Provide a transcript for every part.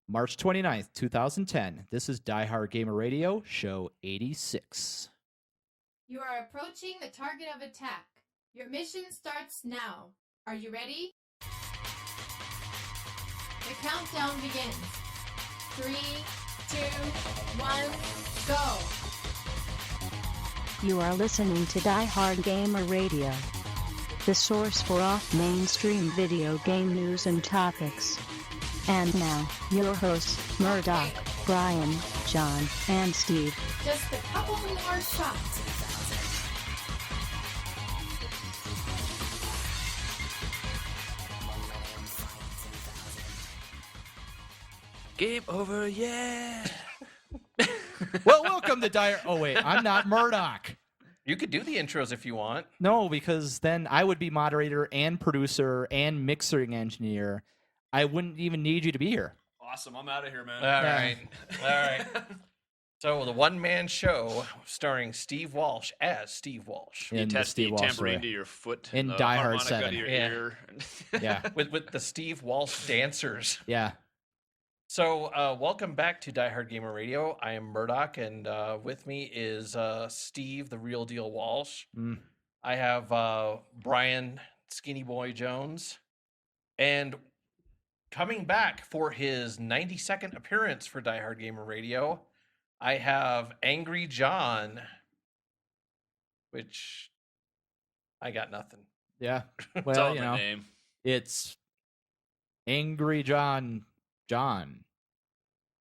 March 29th, 2010. This is Diehard Gamer Radio, show 86. You are approaching the target of attack. Your mission starts now. Are you ready? The countdown begins. 3, 2, 1, go! You are listening to Diehard Gamer Radio, the source for off-mainstream video game news and topics. And now, your hosts, Murdock, Brian, John, and Steve. Just a couple more shots. Game over, yeah. Well, welcome to Diehard. Oh, wait, I'm not Murdock. You could do the intros if you want. No, because then I would be moderator and producer and mixing engineer. I wouldn't even need you to be here. Awesome, I'm out of here, man. All right. So the one-man show starring Steve Walsh as Steve Walsh. In the Steve Walsh tamper story. into your foot. In the Die Hard harmonica 7. to your Yeah. ear. Yeah, with the Steve Walsh dancers. yeah. So welcome back to Die Hard Gamer Radio. I am Murdock, and with me is Steve, the real deal Walsh. Mm. I have Brian Skinny Boy Jones, and coming back for his 92nd appearance for Die Hard Gamer Radio, I have Angry John, which I got nothing. Yeah. It's Well, all you in the know, name. it's Angry John.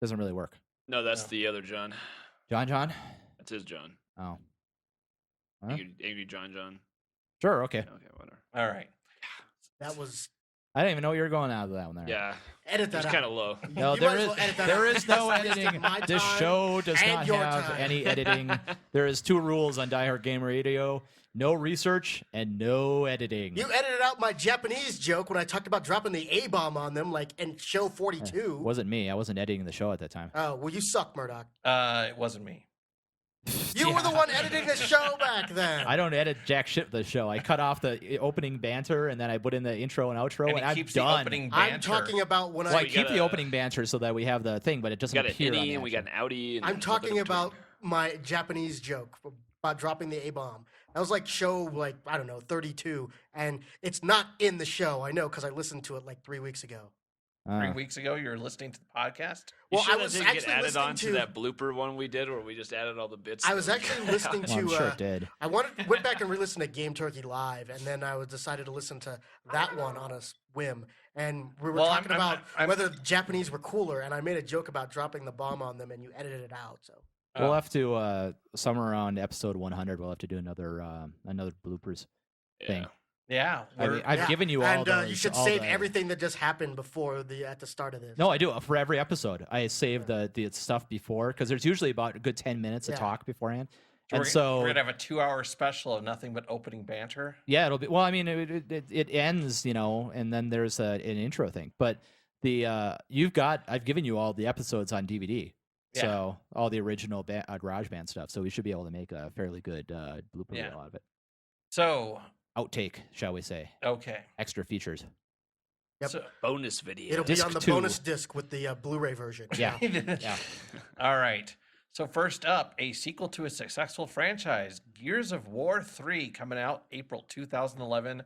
Doesn't really work. No, that's No. the other John. John? That's his John. Oh. Huh? Angry John. Sure, okay. Okay, whatever. All right. That was I didn't even know you were going out of that one there. Yeah, edit that it's out. kind of low. No, You there might as is well edit that there out. is no That's editing. my This time show does and not your have time. any editing. There is two rules on Die Hard Game Radio: no research and no editing. You edited out my Japanese joke when I talked about dropping the A-bomb on them, like in show 42. Wasn't me. I wasn't editing the show at that time. Oh, well, you suck, Murdoch. It wasn't me. You were the one editing the show back then. I don't edit jack shit for the show. I cut off the opening banter and then I put in the intro and outro, And and he I'm keeps done. the opening I'm banter. talking about when Well, I we keep got the a- opening banter so that we have the thing, but it We doesn't got an appear on innie the and we got action. an outie. And I'm then talking something in about between. my Japanese joke about dropping the A-bomb. That was like show, like, I don't know, 32. And it's not in the show, I know, because I listened to it like 3 weeks ago. 3 weeks ago, you were listening to the podcast. You Well, sure I that was didn't get actually added listening on to to- that blooper one we did where we just added all the bits. I that was we- actually listening Well, I'm to sure it did. I went back and re-listened to Game Turkey Live, and then I decided to listen to that one on a whim. And we were Well, talking about I'm- whether the Japanese were cooler, and I made a joke about dropping the bomb on them, and you edited it out. So We'll have to somewhere around episode 100. We'll have to do another bloopers thing. Yeah. Yeah. I mean, I've yeah. given you all and those. you should all save the- everything that just happened before at the start of this. No, I do for every episode. I save the stuff before because there's usually about a good 10 minutes Yeah. of talk beforehand. we're, And so we're gonna have a 2-hour special of nothing but opening banter. yeah, it'll be. Well, I mean, it ends, and then there's an intro thing. But I've given you all the episodes on DVD, Yeah. so all the original GarageBand stuff. So we should be able to make a fairly good blooper Yeah. reel out of it. So, Outtake, shall we say? okay. Extra features. Yep. So, Bonus video. It'll be Disc on the 2. bonus disc with the Blu-ray version. Yeah, yeah. All right. So first up, a sequel to a successful franchise, Gears of War 3, coming out April 2011,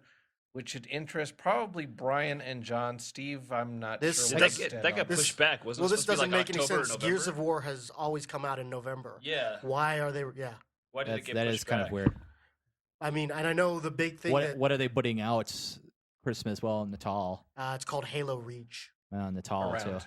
which should interest probably Brian and John. Steve, I'm not This- sure. Did what that you get, stand that got on. This- pushed back? Wasn't Well, it this supposed to doesn't be like make any October or sense. November? Gears of War has always come out in November. Yeah. Why are they? Yeah. Why did it get That pushed is kind back? of weird. I mean, and I know the big thing What are they putting out Christmas? Well, Natal. it's called Halo Reach Natal too. Around.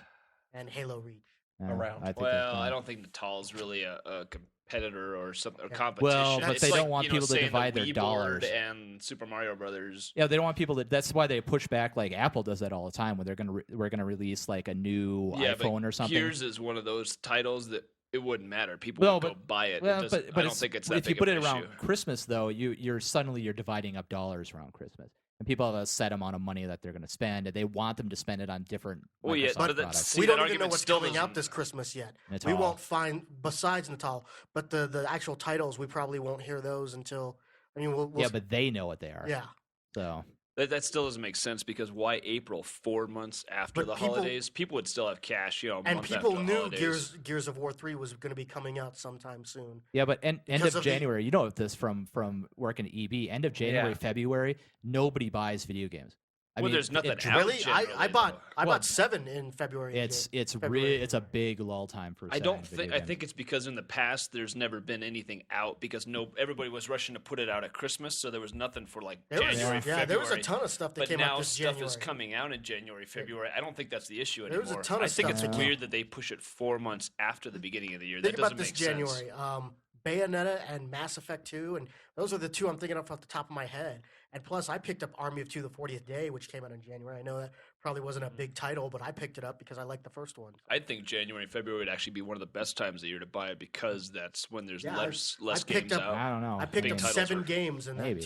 and Halo Reach. Around. I think Well, I don't think Natal's really a competitor or something, or Yeah. competition. Well, but It's they like, don't want you know, people to saying the divide their Wii dollars. board and Super Mario Brothers. Yeah, they don't want people to. That's why they push back. Like Apple does that all the time, when we're gonna release like a new iPhone or something. Gears is one of those titles that it wouldn't matter. People Well, would go but- buy it. Well, It doesn't- but I don't it's- think it's that if you big put of it an around issue. Christmas though, you're suddenly dividing up dollars around Christmas, and people have a set amount of money that they're going to spend, and they want them to spend it on different Well, yeah, Microsoft but that's- products. See, we that don't even know argument what's still coming out doesn't- this Christmas yet. Natal. We won't find besides Natal, but the actual titles we probably won't hear those until. I mean, we'll Yeah, but they know what they are. yeah. So That still doesn't make sense because why April? 4 months after But the people- holidays, people would still have cash, a And month people after the knew holidays. Gears of War 3 was going to be coming out sometime soon. Yeah, but end Because of of the- January, you know this from working at EB. End of January, Yeah. February, nobody buys video games. I Well, mean, there's nothing it- out. Really? I generally, bought though. I Well, bought 7 in February. and It's February. it's a big lull time for. I don't selling think. video I games. think it's because in the past there's never been anything out because everybody was rushing to put it out at Christmas, so there was nothing for like There was, January, yeah, February. there was a ton of stuff that But came now out this stuff January. is coming out in January, February. I don't think that's the issue There was a anymore. ton of I think stuff it's that weird that they push it 4 months after the beginning of the year. Think that about doesn't this make January. sense. Bayonetta and Mass Effect 2, and those are the two I'm thinking of off the top of my head. And plus, I picked up Army of Two: The 40th Day, which came out in January. I know that probably wasn't a big title, but I picked it up because I liked the first one. I think January and February would actually be one of the best times of the year to buy it because that's when there's Yeah, less I picked games up- out. I don't know. I picked big up titles 7 were- games in maybe,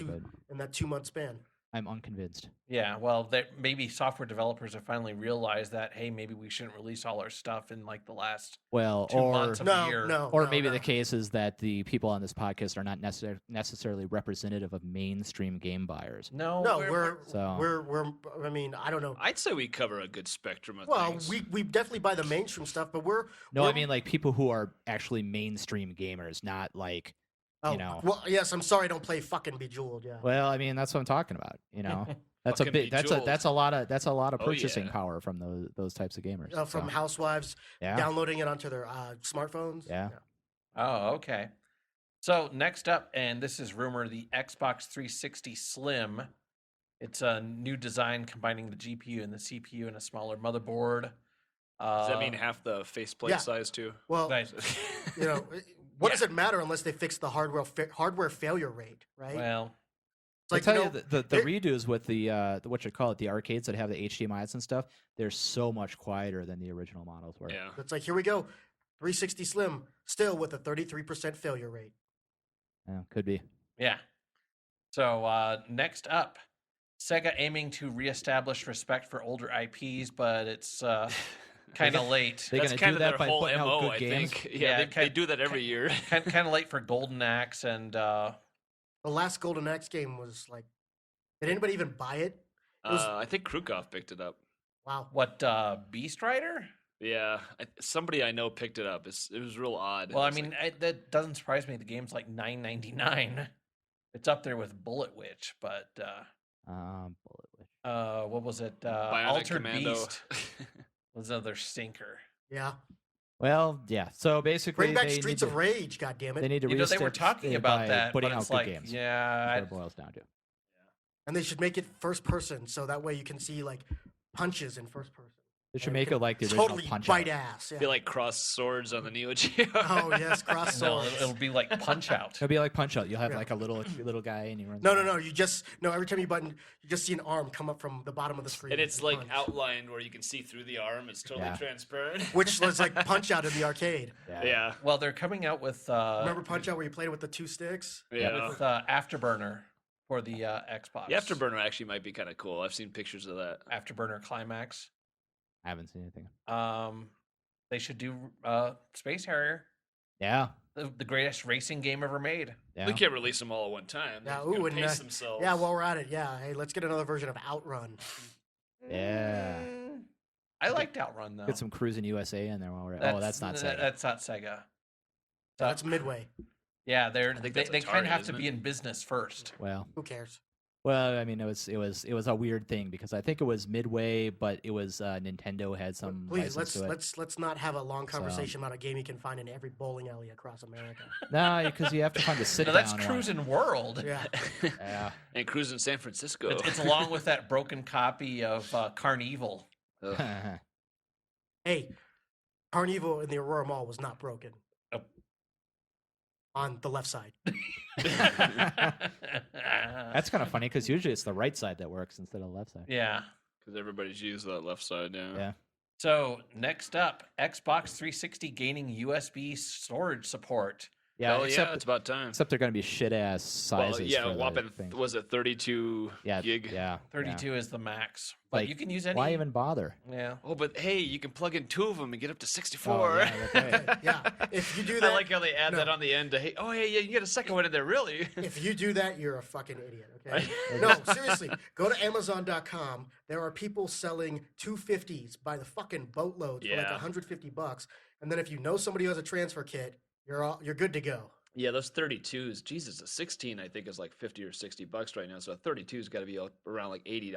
that 2-month span. I'm unconvinced. Yeah, well, maybe software developers have finally realized that, hey, maybe we shouldn't release all our stuff in like the last Well, 2 or months of the year. or maybe the case is that the people on this podcast are not necessarily representative of mainstream game buyers. No, No, So- we're. I mean, I don't know. I'd say we cover a good spectrum of Well, things. we definitely buy the mainstream stuff, but we're. No, I we're- mean like people who are actually mainstream gamers, not like. Oh, know. well, yes. I'm sorry, I don't play fucking Bejeweled. Yeah. Well, I mean that's what I'm talking about. That's a Fucking big. Bejeweled. That's a lot of Oh, purchasing yeah. power from those types of gamers. From So, housewives yeah, downloading it onto their smartphones. Yeah. Oh, okay. So next up, and this is rumor, the Xbox 360 Slim. It's a new design combining the GPU and the CPU in a smaller motherboard. Does that mean half the faceplate yeah. size too? Well, Nice. what does it matter unless they fix the hardware failure rate, right? Well, It's like, I tell you know, the there- redos with the what you call it, the arcades that have the HDMI's and stuff. They're so much quieter than the original models were. Yeah. it's like, here we go, 360 Slim, still with a 33% failure rate. Yeah, could be. yeah. So next up, Sega aiming to reestablish respect for older IPs, but it's kind of late. They're That's gonna kind do of that their by whole putting out MO, good I games? think. Yeah, Yeah, they kind- do that every year. kind of late for Golden Axe and The last Golden Axe game was like, did anybody even buy it? It was, I think Krukov picked it up. wow. what Beast Rider? Yeah, somebody I know picked it up. It was real odd. Well, I It's mean, like- that doesn't surprise me. The game's like $9.99. It's up there with Bullet Witch, but Bullet Witch. what was it? Bionic Altered Commando. Beast was another stinker. Yeah. Well, yeah. So basically, Bring back they Streets need of to, Rage, goddammit. They need to You know, they were reestablish talking it about by that, putting but out it's good like, games. yeah, That's what it boils down to. And they should make it first person, so that way you can see like punches in first person. They should And make can it like the original totally Punch bite Out. ass. Yeah. Be like cross swords on the Neo Geo. Oh yes, cross no, swords. it'll be like Punch Out. It'll be like Punch Out. You'll have Yeah. like a little guy and he runs. No. around. You just every time you button, you just see an arm come up from the bottom of the screen. And it's like punch. outlined where you can see through the arm. It's totally Yeah. transparent. which was like Punch Out in the arcade. Yeah. Well, they're coming out with Remember Punch Out where you played it with the 2 sticks? Yeah. with Afterburner for the Xbox. The Afterburner actually might be kind of cool. I've seen pictures of that. Afterburner Climax. I haven't seen anything. They should do Space Harrier, Yeah. the greatest racing game ever made. Yeah. They can't release them all at one time. Yeah, They're gonna ooh, and pace themselves. yeah. While we're at it, yeah. Hey, let's get another version of Outrun. Yeah. I liked Outrun though. Get some Cruising USA in there while we're at. Oh, that's not Sega. That's not Sega. That's Midway. Yeah, I think that's they kind Atari, of have to isn't be it? in business first. Well, Who cares? I mean, it was a weird thing because I think it was Midway, but it was Nintendo had some. Please, license to it. let's not have a long conversation about a game you can find in every bowling alley across America. No, because you have to find a sit No, down. that's one. Cruising World. Yeah. Yeah. And cruising San Francisco. It's along with that broken copy of Carnival. Ugh. Hey, Carnival in the Aurora Mall was not broken. Oh. On the left side. That's kind of funny because usually it's the right side that works instead of the left side. Yeah. Because everybody's used that left side now. Yeah. So next up, Xbox 360 gaining USB storage support. Yeah, oh except yeah, it's about time. except they're going to be shit ass sizes. Well, yeah, for the whopping thing. was it 32 yeah, gig? Yeah, 32 is the max, but Like, you can use any. Why even bother? Yeah. Oh, but hey, you can plug in 2 of them and get up to 64. Oh, yeah, that's right. Yeah, if you do I that, like how they add no. that on the end. To, hey, oh, hey, yeah, you can get a second one in there, really? If you do that, you're a fucking idiot. Okay? No, seriously. Go to Amazon.com. There are people selling 250s by the fucking boatloads for like Yeah. $150, and then if you know somebody who has a transfer kit, you're good to go. Yeah, those 32s. Jesus, a 16 I think is like $50 or $60 right now. So a 32's got to be around like $80.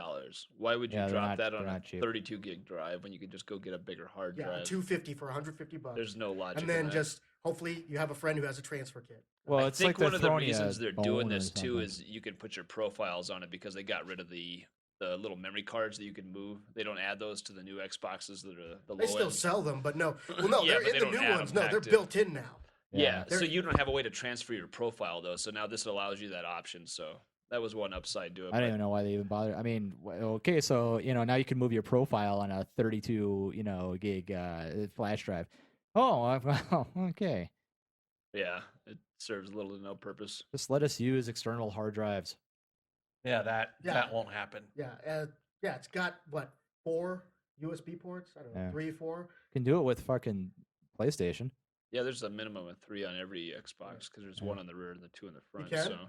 Why would you Yeah, they're drop not- that on they're a not cheap. 32 gig drive when you could just go get a bigger hard Yeah, drive? 250 for $150. There's no logic. and in then that. just hopefully you have a friend who has a transfer kit. Well, I it's think like they're one of the throwing you reasons a they're bone doing or this too something. is you can put your profiles on it because they got rid of the little memory cards that you can move. They don't add those to the new Xboxes that are the They low still end. sell them, but no. Well, no, Yeah, they're but in they the don't new add ones. them No, they're active. built in now. Yeah, so They're- you don't have a way to transfer your profile though. So now this allows you that option. So that was one upside to it. I don't but- even know why they even bother. I mean, okay, so now you can move your profile on a 32 gig flash drive. Oh, well, okay. Yeah, it serves little to no purpose. Just let us use external hard drives. Yeah, that Yeah. won't happen. Yeah, it's got what 4 USB ports? I don't know, Yeah. 3, 4. Can do it with fucking PlayStation. Yeah, there's a minimum of 3 on every Xbox because there's Yeah. 1 on the rear and the 2 in the front. can?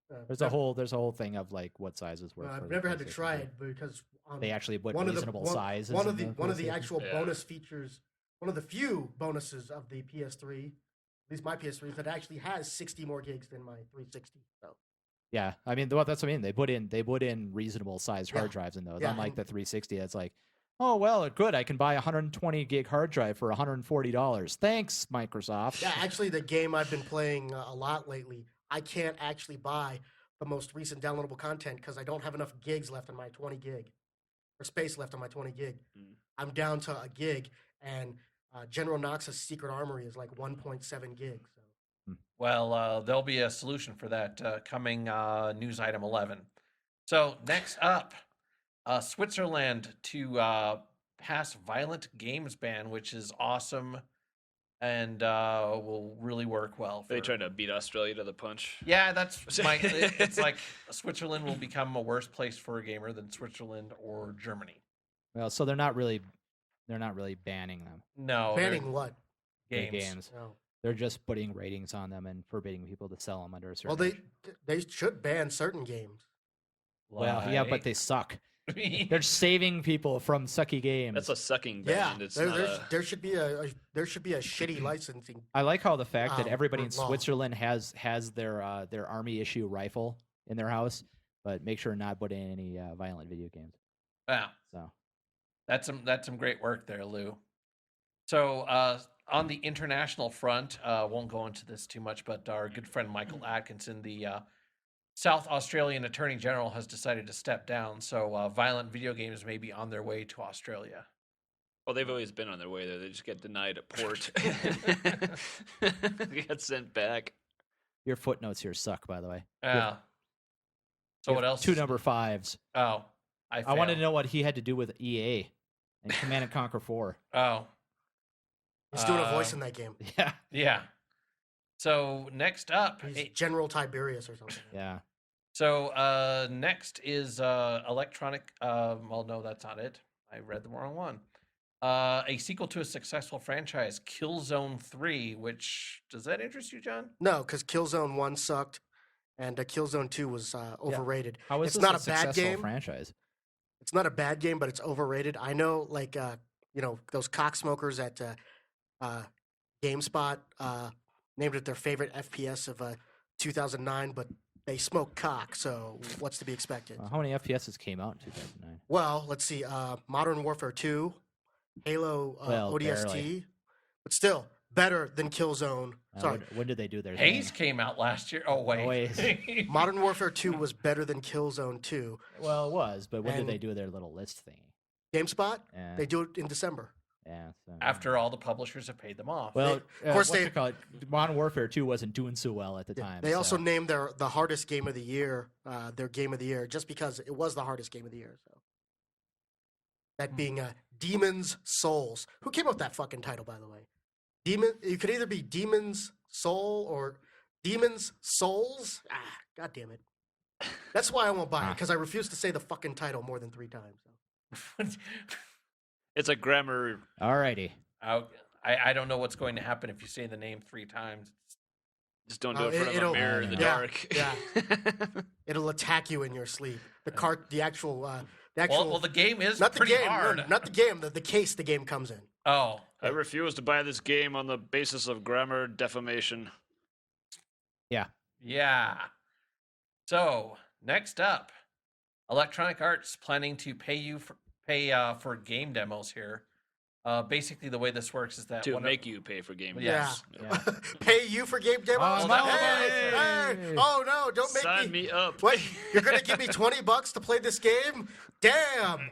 So There's a whole thing of like what sizes work. for I've the never had to PlayStation try 3. it because They actually put one of the reasonable one, sizes. one in of the PlayStation. actual Yeah. bonus features, one of the few bonuses of the PS3, at least my PS3, is that it actually has 60 more gigs than my 360. So Yeah, I mean, that's what I mean. They put in reasonable sized hard Yeah. drives in those. Yeah, Unlike and- the 360, that's like, oh well, good. I can buy a 120 gig hard drive for $140. Thanks, Microsoft. yeah, actually, the game I've been playing a lot lately, I can't actually buy the most recent downloadable content because I don't have enough gigs left on my 20 gig, or space left on my 20 gig. Mm. I'm down to a gig, and General Knox's Secret Armory is like 1.7 gigs. So. Well, there'll be a solution for that coming news item 11. So next up, Switzerland to pass violent games ban, which is awesome and will really work well. they trying to beat Australia to the punch. Yeah, that's it's like Switzerland will become a worse place for a gamer than Switzerland or Germany. Well, so they're not really banning them. No, they're Banning what? the games. No. They're just putting ratings on them and forbidding people to sell them under a certain. Well, age. they should ban certain games. Well, yeah, but they suck. They're saving people from sucky games. That's a sucking Yeah, band. It's not a, there should be a shitty licensing. I like how the fact that everybody in law. Switzerland has their army issue rifle in their house, but make sure not put in any violent video games. Wow. So That's some great work there, Lou. So on the international front, won't go into this too much, but our good friend Michael Atkinson, the South Australian Attorney General, has decided to step down. So violent video games may be on their way to Australia. well, they've always been on their way there. They just get denied at port. They got sent back. your footnotes here suck, by the way. Yeah. So You what have else? 2 number 5s. Oh, I wanted to know what he had to do with EA and Command and Conquer 4. Oh, He's doing a voice in that game. Yeah, yeah. So next up, He's General Tiberius or something. yeah. So next is electronic. Well, no, that's not it. I read the wrong one. A sequel to a successful franchise, Killzone 3. Which does that interest you, John? No, because Killzone 1 sucked, and Killzone 2 was overrated. How is It's this not a a bad successful game. franchise? It's not a bad game, but it's overrated. I know, like, those cocksmokers at GameSpot named it their favorite FPS of 2009, but they smoke cock, so what's to be expected? How many FPSs came out in 2009? Well, let's see. Modern Warfare 2, Halo Well, ODST, barely. but still better than Killzone. Sorry. When did they do their Haze thing? came out last year. Oh wait. wait. Modern Warfare 2 was better than Killzone 2. Well, it was, but when did And- they do their little list thingy? GameSpot, Yeah, they do it in December. yeah. So. After all the publishers have paid them off. well, of course what's they- it called? Modern Warfare 2 wasn't doing so well at the time. They also so. named the hardest game of the year, their game of the year, just because it was the hardest game of the year. So that being Demon's Souls. Who came up with that fucking title, by the way? You could either be Demon's Soul or Demon's Souls. God damn it. That's why I won't buy it, because I refuse to say the fucking title more than 3 times. It's a grammar. Alrighty. I don't know what's going to happen if you say the name 3 times. Just don't do it in front of a mirror in the dark. Yeah. It'll attack you in your sleep. The actual. Well, the game is not the pretty game, hard. No, not the game. The case the game comes in. Oh, I refuse to buy this game on the basis of grammar defamation. yeah. So next up, Electronic Arts planning to pay for game demos here. Basically, the way this works is that To make you pay for game Yes. demos. Yeah. Pay you for game demos? Oh, no, Hey! Oh, no, don't make Sign me up. Wait, you're going to give me $20 to play this game? Damn!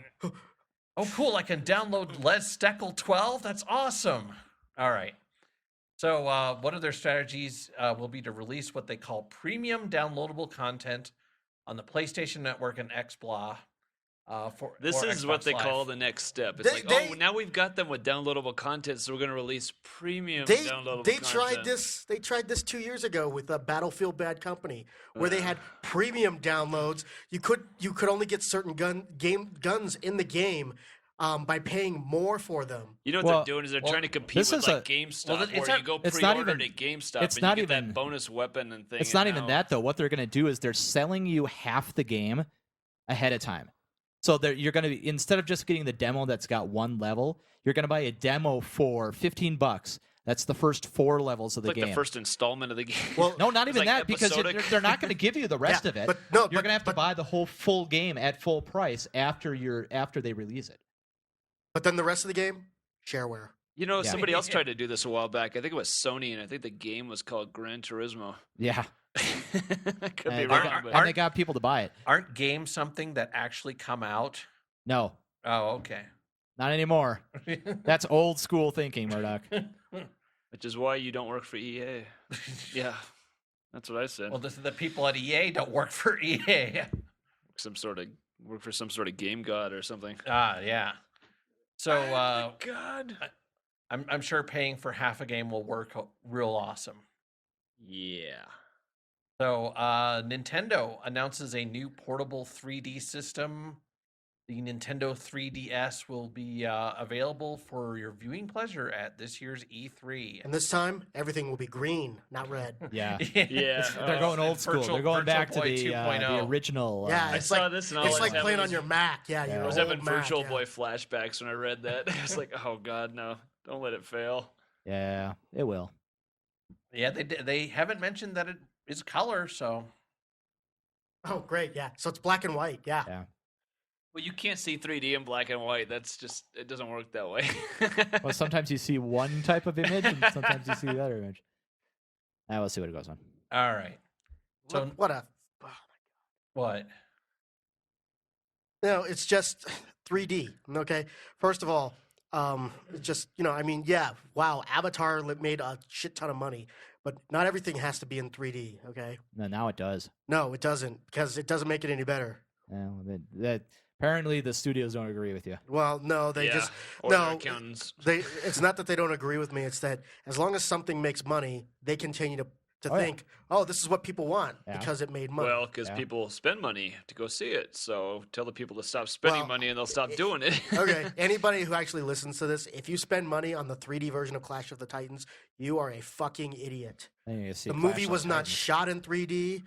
Oh, cool! I can download Les Steckel 12. That's awesome. All right. So one of their strategies will be to release what they call premium downloadable content on the PlayStation Network and XBLA. This is what they call the next step. It's now we've got them with downloadable content, so we're going to release premium downloadable content. They tried this 2 years ago with Battlefield Bad Company, where they had premium downloads. You could only get certain guns in the game by paying more for them. You know what they're doing is they're trying to compete with GameStop, where you go pre-order at GameStop and you get that bonus weapon and thing. It's not even that, though. What they're going to do is they're selling you half the game ahead of time. So you're going to, instead of just getting the demo that's got 1 level, you're going to buy a demo for $15. That's the first 4 levels of the game. Like the first installment of the game. Well, no, not even like that, because they're not going to give you the rest of it. You're going to have to buy the whole full game at full price after they release it. But then the rest of the game, shareware. You know, somebody else tried to do this a while back. I think it was Sony, and I think the game was called Gran Turismo. Yeah. Could be and wrong, and they got people to buy it. Aren't games something that actually come out? No. Oh, okay. Not anymore. That's old school thinking, Murdock. Which is why you don't work for EA. Yeah, that's what I said. Well, the people at EA don't work for EA. Work for some sort of game god or something. Yeah. So, God, I'm sure paying for half a game will work real awesome. Yeah. So, Nintendo announces a new portable 3D system. The Nintendo 3DS will be available for your viewing pleasure at this year's E3. And this time, everything will be green, not red. Yeah. Yeah. They're going old school. They're going back to the original. Yeah, I saw this and all it's I like was playing having on your Mac. Yeah, Yeah. your I was old having Mac, Virtual yeah. Boy flashbacks when I read that. I was like, oh God, no! Don't let it fail. Yeah, it will. Yeah, they haven't mentioned that it is color, so. Oh, great. Yeah. So it's black and white. Yeah. Well, you can't see 3D in black and white. That's just, it doesn't work that way. Well, sometimes you see one type of image, and sometimes you see the other image. We'll see what it goes on. All right. So what? No, it's just 3D. Okay. First of all, it's just, wow, Avatar made a shit ton of money, but not everything has to be in 3D. Okay. No, now it does. No, it doesn't, because it doesn't make it any better. That apparently the studios don't agree with you. Well, no, their accountants. It's not that they don't agree with me. It's that as long as something makes money, they continue to think, this is what people want because it made money. Well, because people spend money to go see it. So tell the people to stop spending money and they'll stop doing it. Okay. Anybody who actually listens to this, if you spend money on the 3D version of Clash of the Titans, you are a fucking idiot. The movie was not shot in 3D,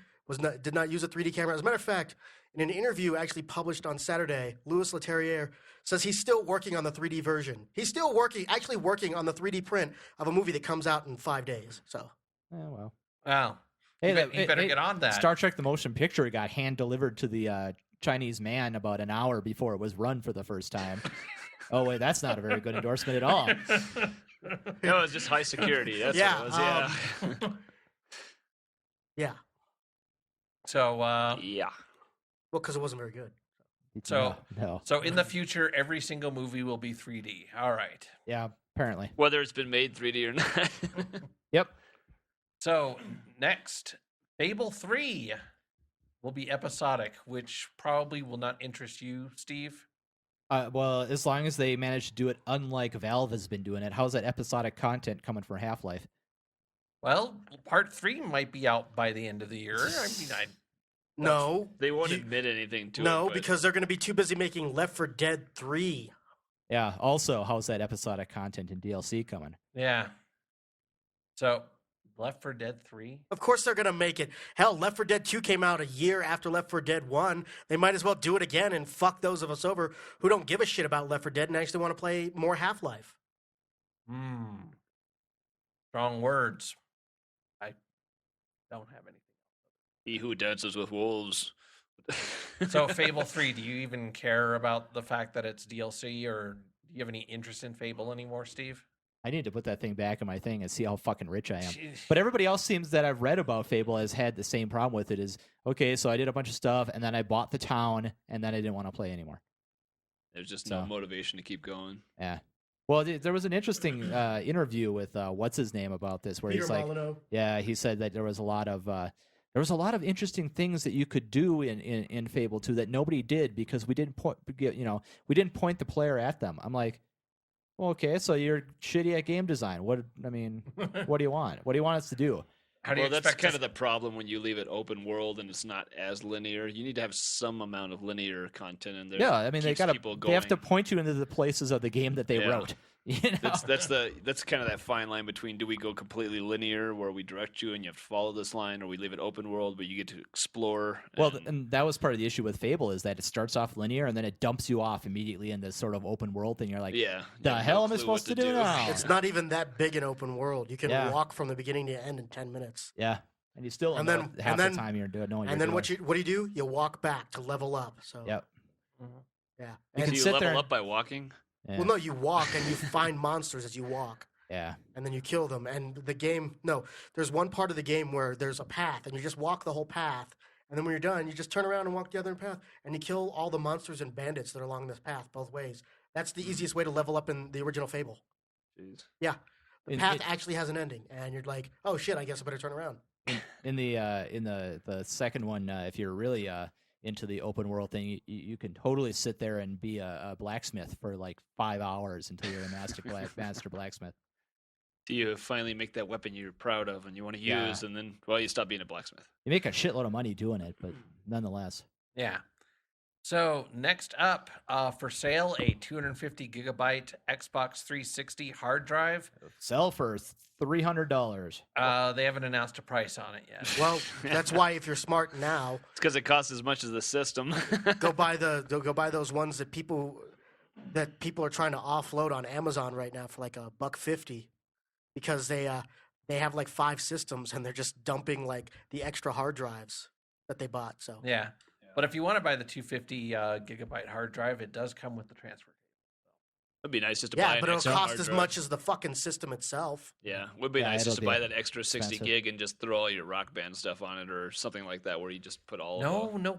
did not use a 3D camera. As a matter of fact, in an interview actually published on Saturday, Louis Leterrier says he's still working on the 3D version. He's still working on the 3D print of a movie that comes out in 5 days. So. Well. Wow. Hey, you better get on that. Star Trek: The Motion Picture got hand delivered to the Chinese man about an hour before it was run for the first time. Oh wait, that's not a very good endorsement at all. No, it's just high security. That's what it was. Yeah. Yeah. So. Yeah. Well, because it wasn't very good. So. No. So in the future, every single movie will be 3D. All right. Yeah. Apparently. Whether it's been made 3D or not. Yep. So next, Fable 3 will be episodic, which probably will not interest you, Steve. Well, as long as they manage to do it unlike Valve has been doing it. How's that episodic content coming for Half-Life? Well, Part 3 might be out by the end of the year. I mean, No. They won't admit anything to it. No, because they're going to be too busy making Left 4 Dead 3. Yeah, also, how's that episodic content and DLC coming? Yeah. So, Left 4 Dead 3? Of course they're going to make it. Hell, Left 4 Dead 2 came out a year after Left 4 Dead 1. They might as well do it again and fuck those of us over who don't give a shit about Left 4 Dead and actually want to play more Half-Life. Strong words. I don't have anything. He who dances with wolves. So, Fable 3, do you even care about the fact that it's DLC, or do you have any interest in Fable anymore, Steve? I need to put that thing back in my thing and see how fucking rich I am. Jeez. But everybody else seems that I've read about Fable has had the same problem with it. Is okay, so I did a bunch of stuff, and then I bought the town, and then I didn't want to play anymore. There's just no motivation to keep going. Yeah. Well, there was an interesting interview with what's his name about this, where Peter he's like, Molyneux. yeah, he said that there was a lot of interesting things that you could do in Fable 2 that nobody did because we didn't point the player at them. I'm like, well, okay, so you're shitty at game design. What do you want? What do you want us to do? That's kind of the problem when you leave it open world and it's not as linear. You need to have some amount of linear content in there. Yeah, I mean they have to point you into the places of the game that they wrote. You know? That's kind of that fine line between, do we go completely linear where we direct you and you have to follow this line, or we leave it open world but you get to explore. And that was part of the issue with Fable, is that it starts off linear and then it dumps you off immediately in this sort of open world thing. You're like, the hell am I supposed to do now? It's not even that big an open world. You can walk from the beginning to end in 10 minutes. Yeah. And you still half the time you're doing. And then what do you do? You walk back to level up. So yep. Yeah. And you level up by walking? Yeah. Well, no, you walk and you find monsters as you walk. Yeah. And then you kill them. And the game, there's one part of the game where there's a path and you just walk the whole path. And then when you're done, you just turn around and walk the other path and you kill all the monsters and bandits that are along this path both ways. That's the easiest way to level up in the original Fable. Jeez. Yeah. The path actually has an ending, and you're like, oh shit, I guess I better turn around. In the second one, if you're really into the open world thing, you can totally sit there and be a blacksmith for like 5 hours until you're a master blacksmith. Do you finally make that weapon you're proud of and you want to use, and then you stop being a blacksmith? You make a shitload of money doing it, but nonetheless. Yeah. So next up, for sale, a 250 gigabyte Xbox 360 hard drive. Sell for $300. They haven't announced a price on it yet. Well, that's why if you're smart now, it's because it costs as much as the system. go buy those ones that people are trying to offload on Amazon right now for like $150, because they have like 5 systems and they're just dumping like the extra hard drives that they bought. So yeah. But if you want to buy the 250 gigabyte hard drive, it does come with the transfer cable. It'd be nice just to buy an but extra it'll cost hard as drive. much as the fucking system itself. Yeah, would be nice just to buy that extra 60 gig and just throw all your Rock Band stuff on it or something like that, where you just put all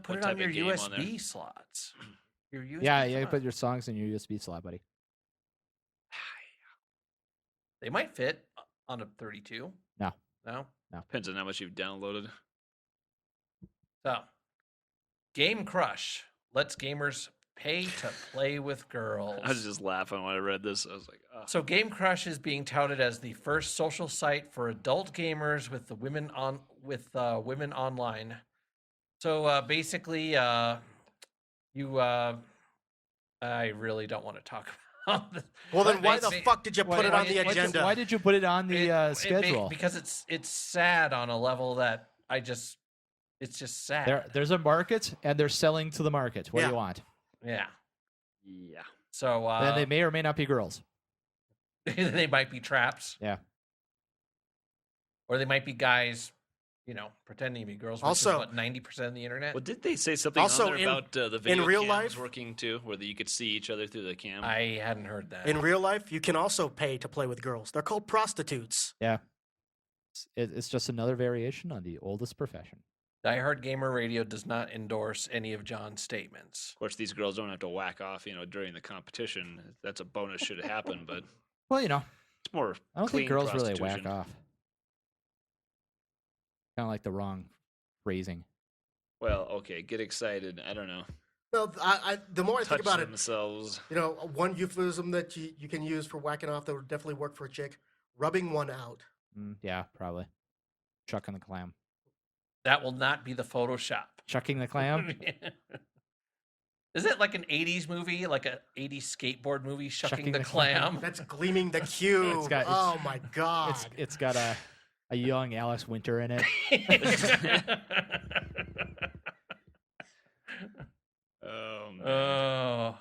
put it on your USB slots. Your USB you put your songs in your USB slot, buddy. They might fit on a 32. No. Depends on how much you've downloaded. So, GameCrush lets gamers pay to play with girls. I was just laughing when I read this. I was like, oh. So GameCrush is being touted as the first social site for adult gamers with the women online. So basically, I really don't want to talk about this. Well, then why the fuck did you put it on the agenda? Why did you put it on the schedule? Because it's sad on a level that it's just sad. There's a market, and they're selling to the market. What do you want? Yeah. So then they may or may not be girls. They might be traps. Yeah. Or they might be guys, pretending to be girls. Which Also, is what 90% of the internet. Well, did they say something also on there about the video in real cams life working too, where you could see each other through the cam? I hadn't heard that. In real life, you can also pay to play with girls. They're called prostitutes. Yeah. It's just another variation on the oldest profession. Diehard Gamer Radio does not endorse any of John's statements. Of course, these girls don't have to whack off, during the competition. That's a bonus should happen, but well, it's more. I don't think girls really whack prostitution. off. Kind of like the wrong phrasing. Well, okay, get excited. I don't know. No, the more I think about themselves. it, one euphemism that you can use for whacking off that would definitely work for a chick: rubbing one out. Yeah, probably. Chucking the clam. That will not be the Photoshop. Chucking the clam? Is it like an 80s movie, like an 80s skateboard movie, Shucking the Clam? That's Gleaming the Cube. Oh, my God. It's got a young Alex Winter in it. Oh, man. Oh.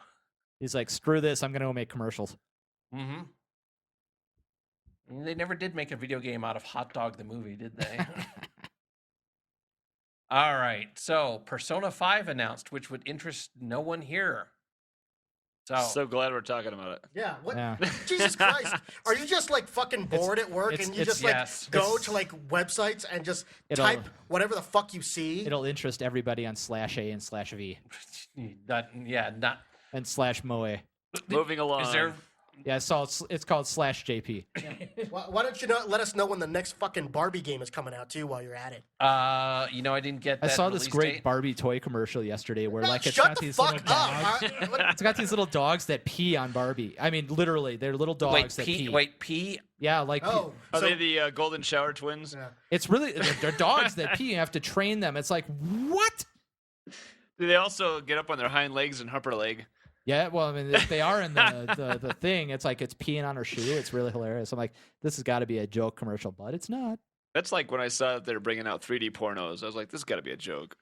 He's like, screw this, I'm going to go make commercials. Mm-hmm. They never did make a video game out of Hot Dog the movie, did they? All right, so Persona 5 announced, which would interest no one here. So glad we're talking about it. Yeah, what? Yeah. Jesus Christ. Are you just like fucking bored at work and you just go to like websites and just type whatever the fuck you see? It'll interest everybody on /A and /V. Not. And /Moe. Moving along. Is there... Yeah, so it's called /JP. Yeah. Why don't you let us know when the next fucking Barbie game is coming out too while you're at it? I didn't get that. I saw this great date. Barbie toy commercial yesterday where it's got these little dogs. It's got these little dogs that pee on Barbie. I mean, literally, they're little dogs that pee. Wait, pee? Yeah, like Are they the Golden Shower twins? Yeah. It's really they're dogs that pee. You have to train them. It's like, what? Do they also get up on their hind legs and upper leg? Yeah, well, I mean, if they are in the thing, it's like it's peeing on her shoe. It's really hilarious. I'm like, this has got to be a joke commercial, but it's not. That's like when I saw that they're bringing out 3D pornos. I was like, this has got to be a joke.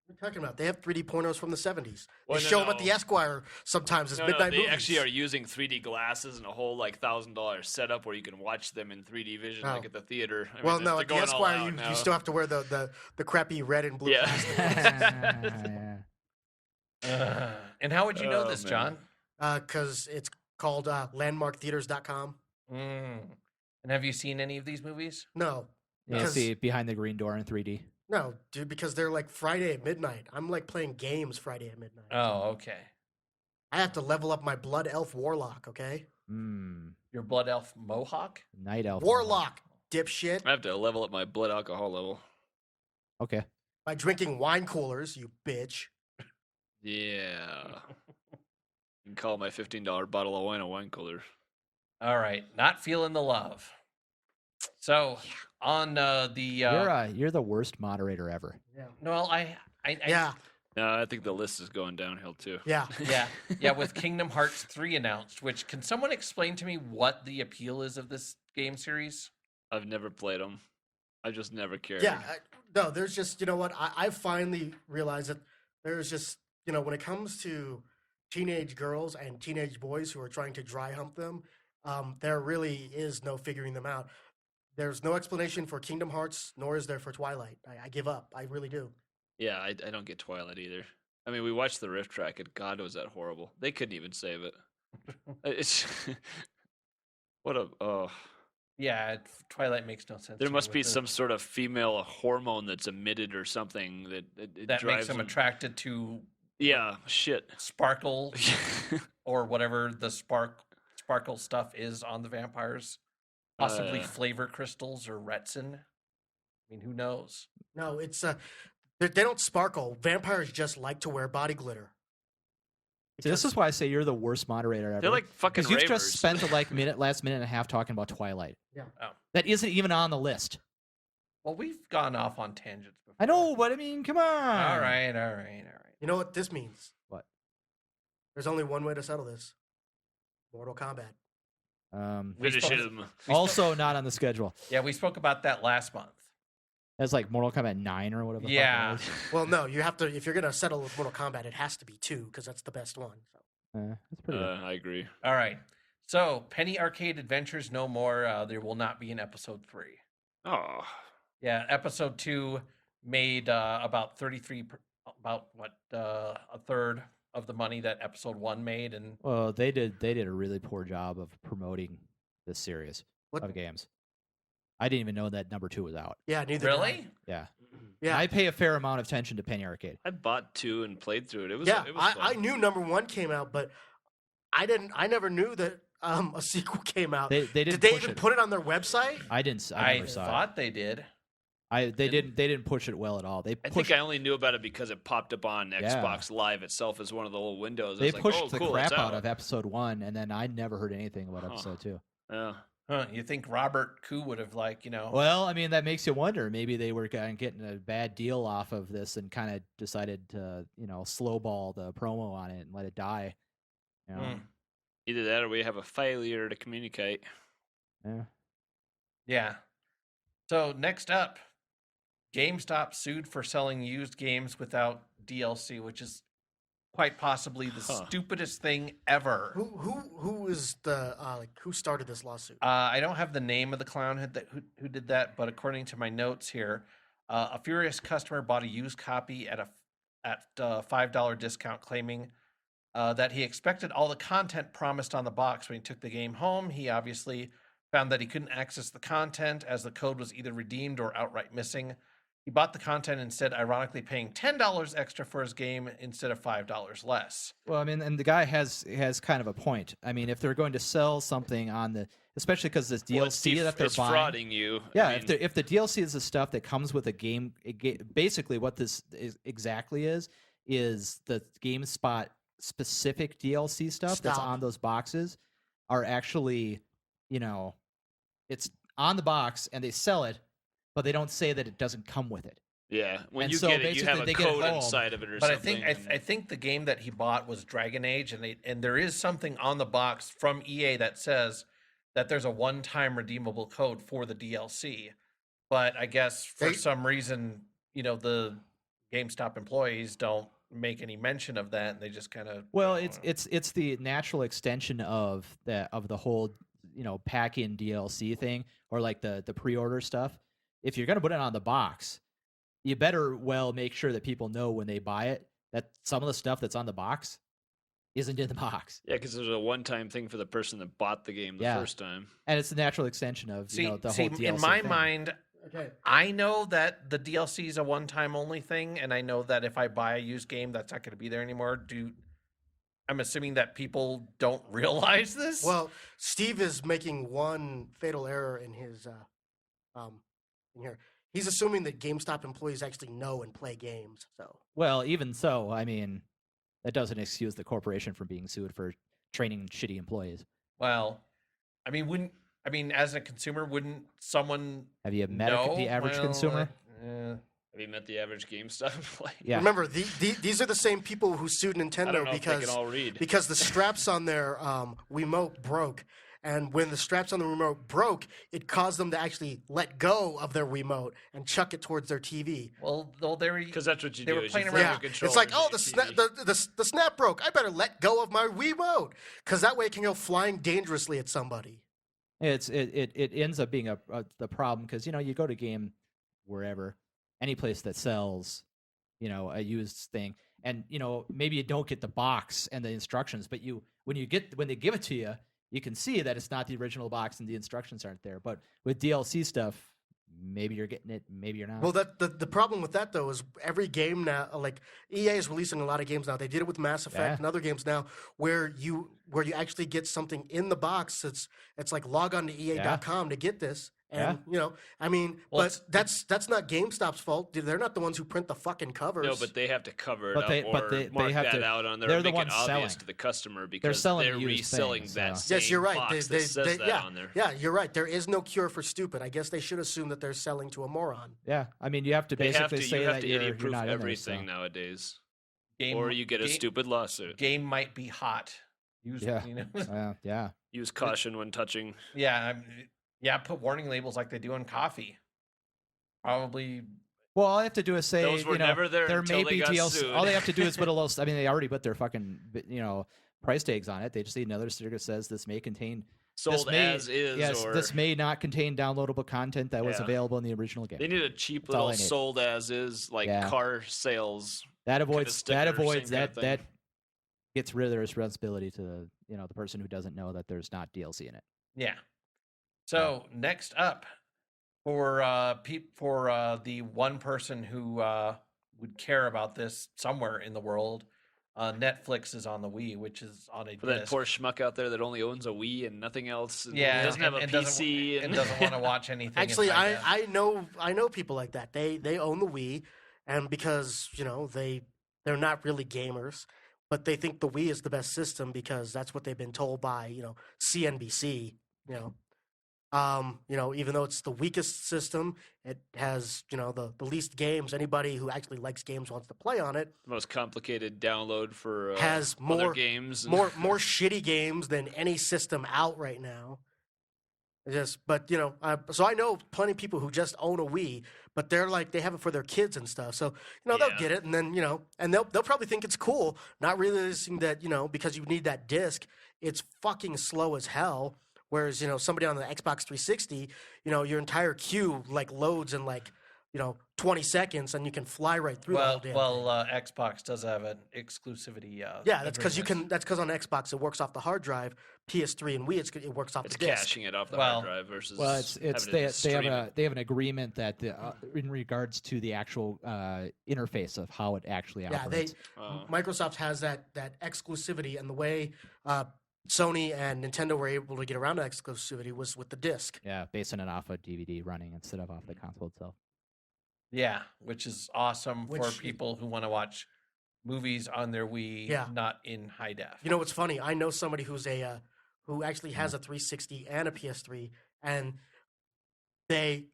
What are you talking about? They have 3D pornos from the 70s. They show them at the Esquire sometimes as midnight movies. They actually are using 3D glasses and a whole like $1,000 setup where you can watch them in 3D vision like at the theater. At the Esquire, you still have to wear the crappy red and blue plastic. And how would you know this, John? Because it's called landmarktheaters.com. And have you seen any of these movies? No. Yeah, see Behind the Green Door in 3D. No, dude, because they're like Friday at midnight. I'm like playing games Friday at midnight. Oh, okay. I have to level up my Blood Elf Warlock, okay? Your Blood Elf Mohawk? Night Elf Warlock, dipshit. I have to level up my blood alcohol level. Okay. By drinking wine coolers, you bitch. Yeah. You can call my $15 bottle of wine a wine cooler. All right. Not feeling the love. So, on You're the worst moderator ever. Yeah. Well, yeah. No, I think the list is going downhill, too. Yeah. Yeah, with Kingdom Hearts 3 announced, which, can someone explain to me what the appeal is of this game series? I've never played them. I just never cared. Yeah. No, there's just, you know what? I finally realized that there's just, when it comes to teenage girls and teenage boys who are trying to dry hump them, there really is no figuring them out. There's no explanation for Kingdom Hearts, nor is there for Twilight. I give up. I really do. Yeah, I don't get Twilight either. I mean, we watched the riff track, and God, was that horrible. They couldn't even save it. It's Yeah, Twilight makes no sense. There must be some sort of female hormone that's emitted or something that makes them attracted to. Yeah, shit. Sparkle or whatever the sparkle stuff is on the vampires. Possibly flavor crystals or retsin. I mean, who knows? No, it's they don't sparkle. Vampires just like to wear body glitter. So this is why I say you're the worst moderator ever. They're like fucking Because you've just spent the last minute and a half talking about Twilight. Yeah. Oh. That isn't even on the list. Well, we've gone off on tangents before. I know, but I mean, come on. All right. You know what this means? What? There's only one way to settle this. Mortal Kombat. Finish him. Also not on the schedule. Yeah, we spoke about that last month. That's like Mortal Kombat 9 or whatever. Yeah. The fuck it was. Well, no, you have to. If you're gonna settle with Mortal Kombat, it has to be 2 because that's the best one. So. That's pretty good. I agree. All right. So, Penny Arcade Adventures no more. There will not be an episode 3. Oh. Yeah, episode 2 made about 33, a third of the money that episode 1 made, and well, they did a really poor job of promoting this series of games. I didn't even know that number 2 was out. Yeah, neither. Really? Yeah. Yeah. I pay a fair amount of attention to Penny Arcade. I bought 2 and played through it. It was yeah. It was fun. I knew number 1 came out, but I didn't. I never knew that a sequel came out. They didn't. Did they even put it on their website? I didn't. I never saw thought it. they did. They didn't push it well at all. I think I only knew about it because it popped up on Xbox Live itself as one of the little windows. They pushed the crap out of episode 1, and then I never heard anything about episode 2. Yeah. You think Robert Koo would have Well, I mean, that makes you wonder. Maybe they were getting a bad deal off of this and kind of decided to, slowball the promo on it and let it die. Either that or we have a failure to communicate. Yeah. Yeah. So next up, GameStop sued for selling used games without DLC, which is quite possibly the stupidest thing ever. Who is the who started this lawsuit? I don't have the name of the clown who did that, but according to my notes here, a furious customer bought a used copy at a $5 discount, claiming that he expected all the content promised on the box. When he took the game home, he obviously found that he couldn't access the content as the code was either redeemed or outright missing. He bought the content instead, ironically paying $10 extra for his game instead of $5 less. Well, I mean, and the guy has kind of a point. I mean, if they're going to sell something on the, especially because this DLC that they're buying, frauding you. Yeah, if the DLC is the stuff that comes with a game, basically what this exactly is the GameSpot specific DLC stuff that's on those boxes are actually, it's on the box and they sell it, but they don't say that it doesn't come with it. Yeah, when you get it, you have a code inside of it or something. But I think the game that he bought was Dragon Age, and there is something on the box from EA that says that there's a one-time redeemable code for the DLC. But I guess for some reason, the GameStop employees don't make any mention of that, and they just kind of it's the natural extension of the whole pack-in DLC thing, or like the pre-order stuff. If you're going to put it on the box, you better make sure that people know when they buy it that some of the stuff that's on the box isn't in the box. Yeah, because there's a one-time thing for the person that bought the game the first time. And it's the natural extension of the whole DLC in my thing. mind, I know that the DLC is a one-time only thing, and I know that if I buy a used game, that's not going to be there anymore. I'm assuming that people don't realize this? Well, Steve is making one fatal error in his in here. He's assuming that GameStop employees actually know and play games. So, well, even so, I mean, that doesn't excuse the corporation from being sued for training shitty employees. Well, I mean, as a consumer, wouldn't someone have you met the average consumer? Have you met the average GameStop employee? Yeah. Remember, these are the same people who sued Nintendo because the straps on their Wiimote broke. And when the straps on the remote broke, it caused them to actually let go of their Wiimote and chuck it towards their TV. Well, they were, because that's what they were playing around. Yeah. It's like, the snap broke. I better let go of my Wiimote because that way it can go flying dangerously at somebody. It ends up being the problem because you go to game wherever, any place that sells a used thing, and maybe you don't get the box and the instructions, but when they give it to you, you can see that it's not the original box and the instructions aren't there. But with DLC stuff, maybe you're getting it, maybe you're not. Well, the problem with that, though, is every game now, like EA is releasing a lot of games now. They did it with Mass Effect and other games now where you actually get something in the box. It's like log on to EA.com to get this. And, but that's not GameStop's fault. They're not the ones who print the fucking covers. No, but they have to cover it up or mark that out on there. They're the ones ones obvious selling to the customer because they're reselling that same yes, you're right. box that says that on there. Yeah, you're right. There is no cure for stupid. I guess they should assume that they're selling to a moron. Yeah, I mean, you have to basically say that you're not everything in there, nowadays. Or you get a stupid lawsuit. Game might be hot. Use caution when touching. Yeah, put warning labels like they do on coffee. Probably. Well, all they have to do is say, those were never there may be DLC. Sued. All they have to do is put a little. I mean, they already put their fucking price tags on it. They just need another sticker that says this may contain as is. Yes, or this may not contain downloadable content that was available in the original game. They need a cheap little sold as is car sales. That avoids that gets rid of the responsibility to the person who doesn't know that there's not DLC in it. Yeah. So next up, for the one person who would care about this somewhere in the world, Netflix is on the Wii, which is on a For disc. that poor schmuck out there that only owns a Wii and nothing else. Yeah, doesn't have a PC and doesn't want to watch anything. Actually, I know people like that. They own the Wii, and because they're not really gamers, but they think the Wii is the best system because that's what they've been told by CNBC. Even though it's the weakest system, it has the least games. Anybody who actually likes games wants to play on it. The most complicated download for has more other games, more shitty games than any system out right now. So I know plenty of people who just own a Wii, but they're like they have it for their kids and stuff. So they'll get it, and then and they'll probably think it's cool, not realizing that because you need that disc, it's fucking slow as hell. Whereas, somebody on the Xbox 360, your entire queue loads in 20 seconds and you can fly right through the whole damn thing. Xbox does have an exclusivity. Yeah, that's because that's because on Xbox it works off the hard drive. PS3 and Wii it works off the disc. It's caching it off the hard drive versus. Well, they have an agreement that in regards to the actual interface of how it actually operates. Microsoft has that exclusivity, and the way Sony and Nintendo were able to get around that exclusivity was with the disc. Yeah, basing it off a DVD running instead of off the console itself. Yeah, which is awesome for people who want to watch movies on their Wii, not in high def. You know what's funny? I know somebody who actually has a 360 and a PS3, and they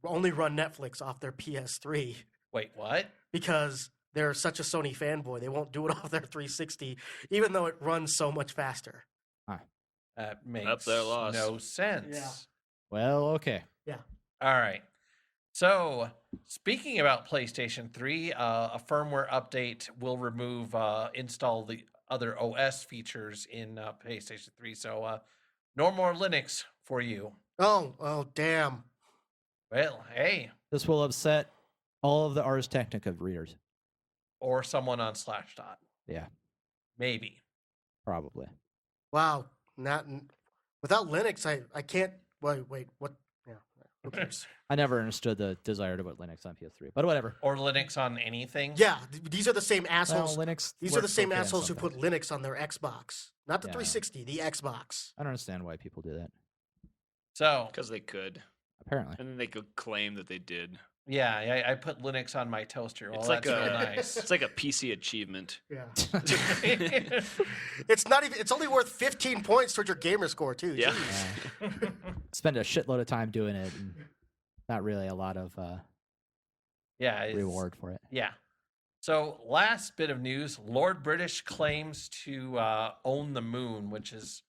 only run Netflix off their PS3. Wait, what? Because they're such a Sony fanboy, they won't do it off their 360, even though it runs so much faster. That makes no sense. Yeah. Well, okay. Yeah. All right. So, speaking about PlayStation 3, a firmware update will install the other OS features in PlayStation 3. So, no more Linux for you. Oh, damn. Well, hey. This will upset all of the Ars Technica readers. Or someone on Slashdot. Yeah. Maybe. Probably. Wow. Without Linux, I can't. Wait. What? Yeah. Who cares? I never understood the desire to put Linux on PS3, but whatever. Or Linux on anything. Yeah, these are the same assholes. Well, Linux. These are the same assholes who put Linux on their Xbox, not the 360, the Xbox. I don't understand why people do that. So, because they could, apparently, and then they could claim that they did. Yeah, I put Linux on my toaster. Well, it's real nice. It's like a PC achievement. Yeah. It's not even. It's only worth 15 points towards your gamer score too. Yeah. Spend a shitload of time doing it, and not really a lot of reward for it. Yeah. So, last bit of news: Lord British claims to own the moon, which is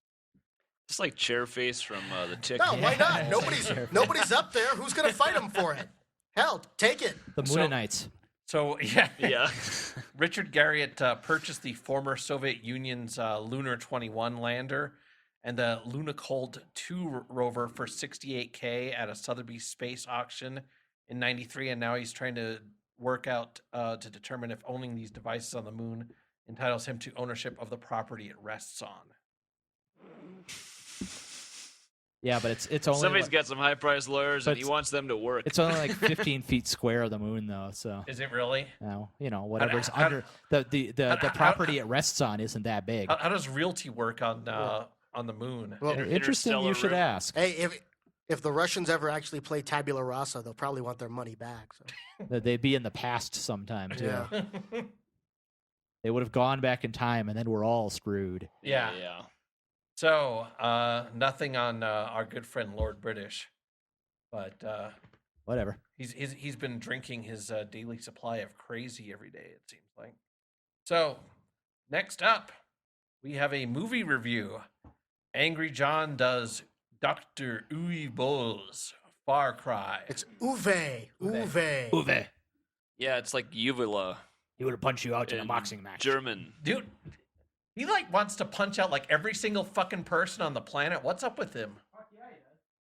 just like Chairface from the Tick. No, why not? Nobody's up there. Who's gonna fight him for it? Hell, take it. The Moonanites. So, yeah. Yeah. Richard Garriott purchased the former Soviet Union's Lunar 21 lander and the Lunokhod 2 rover for $68K at a Sotheby's space auction in '93, and now he's trying to work out to determine if owning these devices on the moon entitles him to ownership of the property it rests on. Yeah, but it's only somebody's got some high-priced lawyers, and he wants them to work. It's only 15 feet square of the moon, though. So is it really? No, whatever's under the property it rests on isn't that big. How does realty work on the moon? Well, interesting. You should ask. Hey, if the Russians ever actually play tabula rasa, they'll probably want their money back. So. They'd be in the past sometime too. Yeah. They would have gone back in time, and then we're all screwed. Yeah. So, nothing on our good friend Lord British, but whatever. He's been drinking his daily supply of crazy every day, it seems like. So, next up, we have a movie review. Angry John does Dr. Uwe Boll's FARCRY. It's Uwe. Yeah, it's like uvula. He would have punched you out in a boxing match. German. Dude, he wants to punch out every single fucking person on the planet. What's up with him?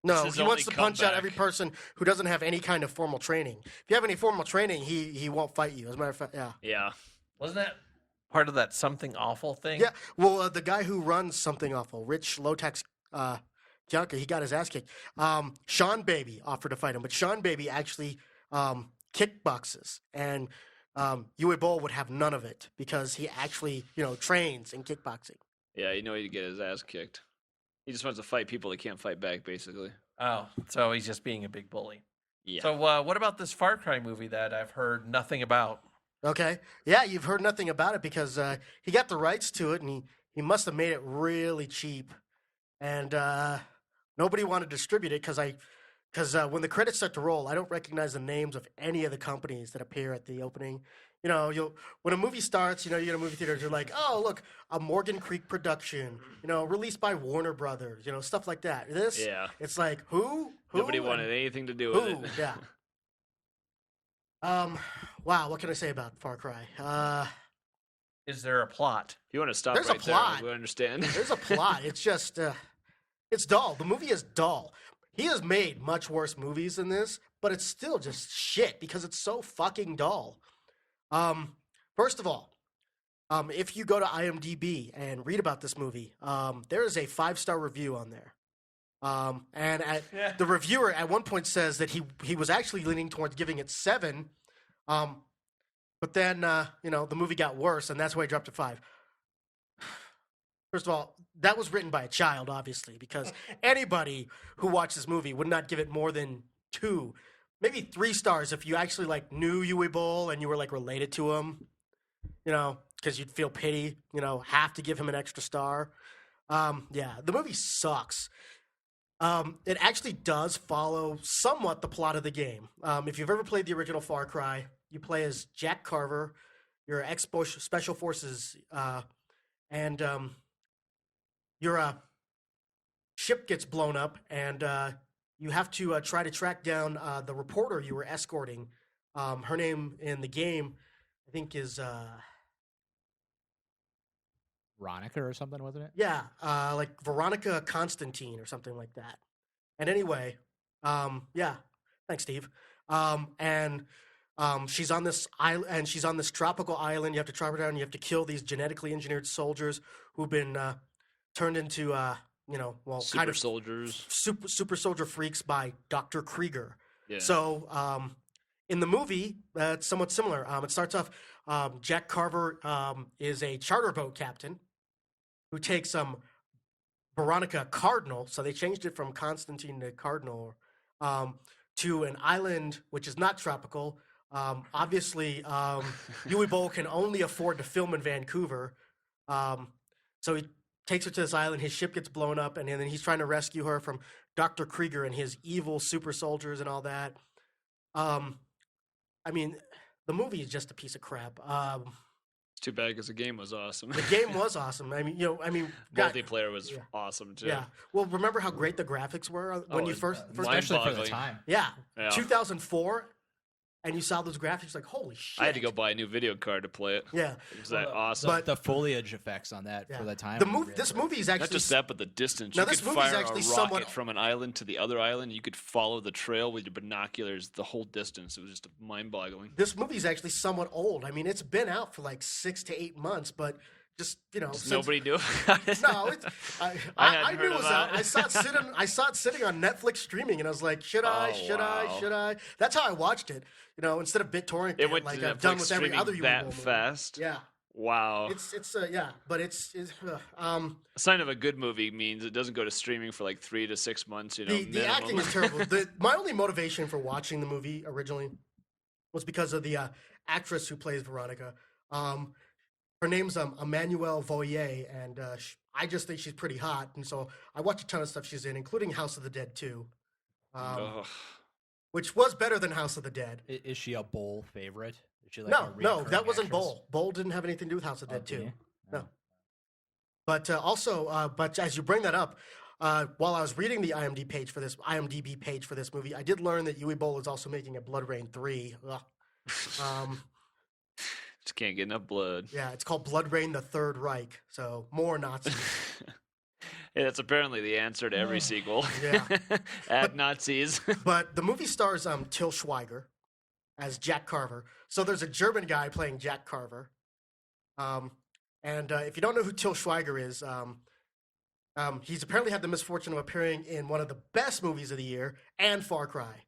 No, he wants to punch out every person who doesn't have any kind of formal training. If you have any formal training, he won't fight you. As a matter of fact, yeah. Yeah. Wasn't that part of that Something Awful thing? Yeah. Well, the guy who runs Something Awful, Rich Low-Tax Kianka, he got his ass kicked. Sean Baby offered to fight him, but Sean Baby actually kickboxes. And Uwe Boll would have none of it because he actually, trains in kickboxing. Yeah, he'd get his ass kicked. He just wants to fight people that can't fight back, basically. Oh, so he's just being a big bully. Yeah. So what about this FARCRY movie that I've heard nothing about? Okay. Yeah, you've heard nothing about it because he got the rights to it, and he must have made it really cheap. And nobody wanted to distribute it because when the credits start to roll, I don't recognize the names of any of the companies that appear at the opening. When a movie starts, you get a movie theater, you're like, oh, look, a Morgan Creek production, released by Warner Brothers, stuff like that. It's like, who? Nobody wanted anything to do with it. Yeah. Wow, what can I say about Far Cry? Is there a plot? If you want to stop There's right a plot. there, we understand. There's a plot. It's just, it's dull. The movie is dull. He has made much worse movies than this, but it's still just shit because it's so fucking dull. First of all, if you go to IMDb and read about this movie, there is a 5-star review on there. The reviewer at one point says that he was actually leaning towards giving it 7, but then the movie got worse, and that's why he dropped to 5. First of all, that was written by a child, obviously, because anybody who watched this movie would not give it more than 2, maybe 3 stars if you actually knew Uwe Boll and you were related to him, because you'd feel pity, have to give him an extra star. The movie sucks. It actually does follow somewhat the plot of the game. If you've ever played the original Far Cry, you play as Jack Carver. You're ex-Special Forces, and your ship gets blown up, and you have to try to track down the reporter you were escorting. Her name in the game, I think, is... Veronica or something, wasn't it? Yeah, like Veronica Constantine or something like that. And anyway, thanks, Steve. She's on this island, and she's on this tropical island. You have to travel down. You have to kill these genetically engineered soldiers who've been turned into, super soldiers, super soldier freaks by Dr. Krieger. Yeah. So, in the movie, it's somewhat similar. It starts off, Jack Carver is a charter boat captain who takes Veronica Cardinal, so they changed it from Constantine to Cardinal, to an island which is not tropical. Obviously, Uwe Boll can only afford to film in Vancouver, so he takes her to this island. His ship gets blown up, and then he's trying to rescue her from Dr. Krieger and his evil super soldiers and all that. I mean, the movie is just a piece of crap. It's too bad because the game was awesome. The game was awesome. Multiplayer was awesome too. Yeah. Well, remember how great the graphics were when you first especially for the time. Yeah. 2004, and you saw those graphics, like, holy shit! I had to go buy a new video card to play it. Yeah, it was that awesome. But the foliage effects on that for the time. This movie is actually not just that, but the distance. Now, you this could movie's fire actually a rocket from an island to the other island. You could follow the trail with your binoculars the whole distance. It was just mind-boggling. This movie's actually somewhat old. I mean, it's been out for like 6 to 8 months, but just nobody knew. No, I knew it was out. I saw it sitting on Netflix streaming, and I was like, should I? That's how I watched it. Instead of BitTorrent, it went like to I've done with every other that fast. Yeah. Wow. But it's a sign of a good movie means it doesn't go to streaming for like 3 to 6 months. The acting is terrible. My only motivation for watching the movie originally was because of the actress who plays Veronica. Her name's Emmanuelle Voyer, and I just think she's pretty hot, and so I watch a ton of stuff she's in, including House of the Dead 2, which was better than House of the Dead. Is she a Boll favorite? Is she no, that wasn't Boll. Boll didn't have anything to do with House of the Dead 2. No. But but as you bring that up, while I was reading the IMDb page for this movie, I did learn that Uwe Boll is also making a Blood Rain 3. Just can't get enough blood. Yeah, it's called Blood Rain: The Third Reich. So more Nazis. Yeah, that's apparently the answer to every sequel. Yeah, Add Nazis. But the movie stars Till Schweiger as Jack Carver. So there's a German guy playing Jack Carver. And if you don't know who Till Schweiger is, he's apparently had the misfortune of appearing in one of the best movies of the year and Far Cry.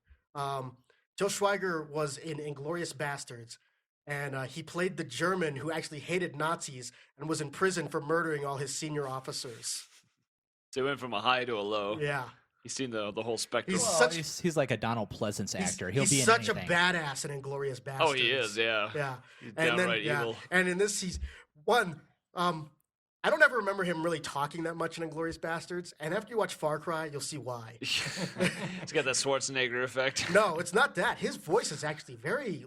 Till Schweiger was in Inglourious Bastards. and he played the German who actually hated Nazis and was in prison for murdering all his senior officers. So he went from a high to a low. Yeah. He's seen the whole spectrum. He's like a Donald Pleasance actor. He's such a badass in Inglourious Basterds. Oh, he is, yeah. Yeah. He's downright evil. And in this, he's one. I don't ever remember him really talking that much in Inglourious Basterds. And after you watch FARCRY, you'll see why. It's got that Schwarzenegger effect. No, it's not that. His voice is actually very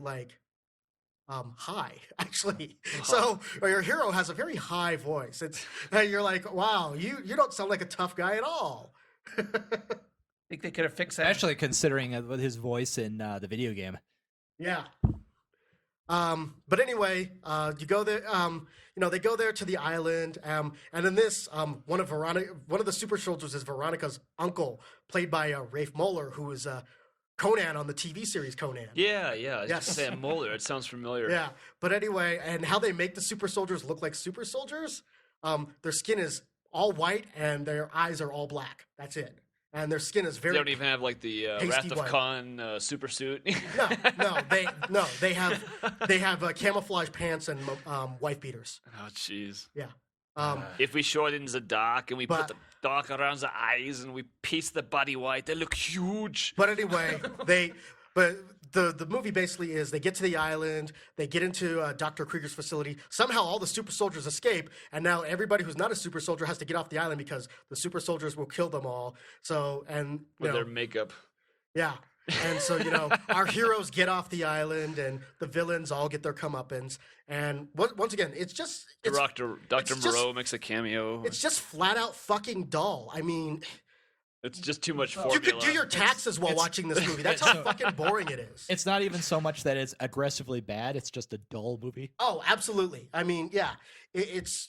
high, actually. So your hero has a very high voice. You're like, wow, you don't sound like a tough guy at all. I think they could have fixed that. Especially considering his voice in the video game. Yeah. But anyway, you go there. They go there to the island, and in this, one of the super soldiers is Veronica's uncle, played by Rafe Moeller, who is Conan on the TV series Conan. Yeah. I was just saying Moeller. It sounds familiar. Yeah, but anyway, and how they make the super soldiers look like super soldiers? Their skin is all white and their eyes are all black. That's it. And their skin is very. They don't even have like the Wrath of Khan super suit. They have camouflage pants and wife beaters. Oh, jeez. Yeah. If we shorten the dark and we put the dark around the eyes and we piece the body white, they look huge. But anyway, the movie basically is they get to the island, they get into Dr. Krieger's facility. Somehow all the super soldiers escape, and now everybody who's not a super soldier has to get off the island because the super soldiers will kill them all. So with their makeup. Yeah. And so, our heroes get off the island and the villains all get their comeuppance. And once again, it's just... Dr. Moreau makes a cameo. It's just flat out fucking dull. I mean... It's just too much formula. You could do your taxes while watching this movie. That's how fucking boring it is. It's not even so much that it's aggressively bad. It's just a dull movie. Oh, absolutely. I mean, yeah. It's...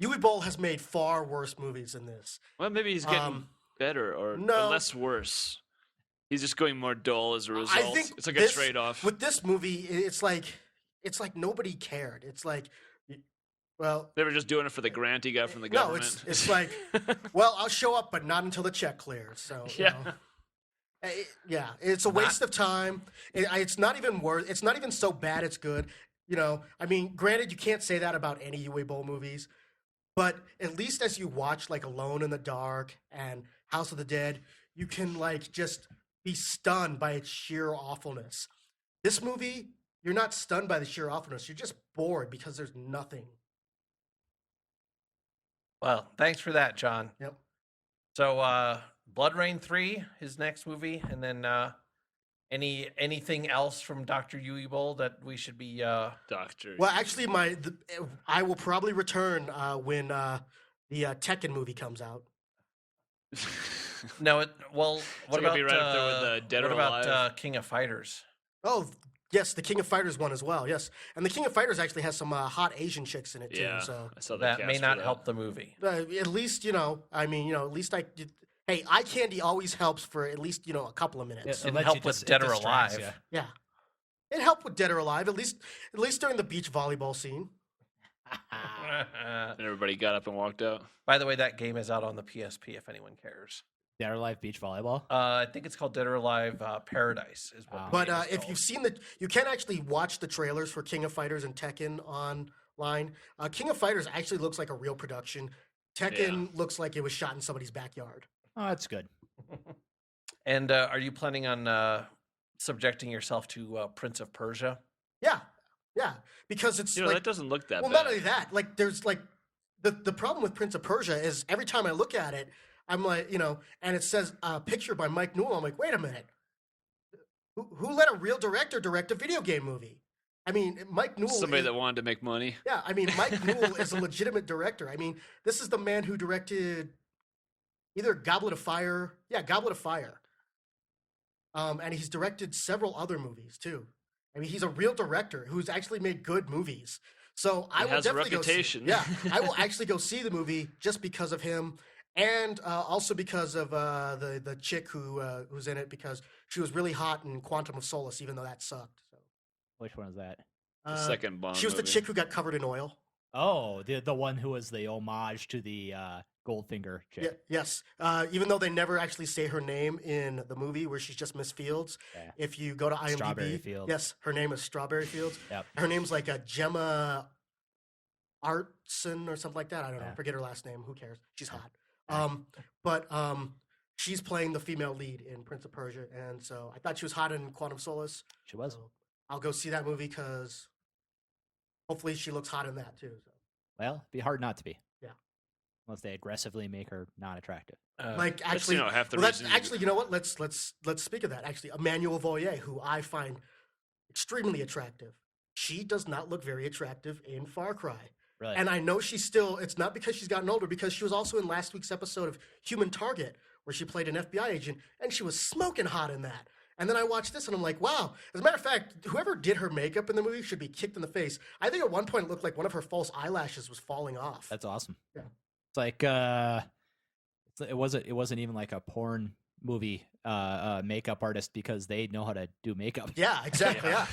Uwe Boll has made far worse movies than this. Well, maybe he's getting better or less worse. He's just going more dull as a result. I think it's like a trade-off. With this movie, it's like nobody cared. It's like, well... They were just doing it for the grant he got from the government. No, it's like, well, I'll show up, but not until the check clears. So, it's a waste of time. It's not even worth... It's not even so bad it's good. I mean, granted, you can't say that about any Uwe Boll movies, but at least as you watch, like, Alone in the Dark and House of the Dead, you can, like, just... be stunned by its sheer awfulness. This movie, you're not stunned by the sheer awfulness. You're just bored because there's nothing. Well, thanks for that, John. Yep. So, Blood Rain 3, his next movie, and then anything else from Dr. Uwe Boll that we should be... Doctor. Well, actually, I will probably return when the Tekken movie comes out. No, what about be right up there with Dead or Alive? King of Fighters? Oh, yes, the King of Fighters one as well. Yes, and the King of Fighters actually has some hot Asian chicks in it too. So I saw that may not help the movie. At least at least hey, eye candy always helps for at least a couple of minutes. It helped with Dead or Alive. Yeah, it helped with Dead or Alive at least during the beach volleyball scene. And everybody got up and walked out. By the way, that game is out on the PSP if anyone cares. Dead or Alive Beach Volleyball? I think it's called Dead or Alive Paradise. Is what. But if you've seen you can actually watch the trailers for King of Fighters and Tekken online. King of Fighters actually looks like a real production. Tekken looks like it was shot in somebody's backyard. Oh, that's good. And are you planning on subjecting yourself to Prince of Persia? Yeah, because it's that doesn't look that bad. Well, not only that, like there's like the problem with Prince of Persia is every time I look at it, I'm like, and it says picture by Mike Newell. I'm like, wait a minute, who let a real director direct a video game movie? I mean, Mike Newell. Somebody that wanted to make money. Yeah, I mean, Mike Newell is a legitimate director. I mean, this is the man who directed either Goblet of Fire. Yeah, Goblet of Fire. And he's directed several other movies too. I mean, he's a real director who's actually made good movies. So I will definitely go see. Yeah, I will actually go see the movie just because of him, and also because of the chick who's in it, because she was really hot in Quantum of Solace, even though that sucked. So. Which one is that? The second Bond She was movie. the chick who got covered in oil. Oh, the one who was the homage to the Goldfinger chick. Yeah, yes. Even though they never actually say her name in the movie, where she's just Miss Fields. Yeah. If you go to IMDb, Strawberry Fields. Yes, her name is Strawberry Fields. Yep. Her name's like a Gemma Artson or something like that. I don't know. Forget her last name. Who cares? She's hot. But she's playing the female lead in Prince of Persia, and so I thought she was hot in Quantum Solace. She was. So I'll go see that movie because hopefully she looks hot in that too. So. Well, it'd be hard not to be. Yeah. Unless they aggressively make her not attractive. Actually, half the reason. Actually, you know what? Let's speak of that. Actually, Emmanuel Voyer, who I find extremely attractive, she does not look very attractive in Far Cry. Really? And I know she's still. It's not because she's gotten older, because she was also in last week's episode of Human Target, where she played an FBI agent, and she was smoking hot in that. And then I watched this, and I'm like, wow. As a matter of fact, whoever did her makeup in the movie should be kicked in the face. I think at one point it looked like one of her false eyelashes was falling off. That's awesome. Yeah. It's like it wasn't even like a porn movie makeup artist, because they know how to do makeup. Yeah, exactly. Yeah.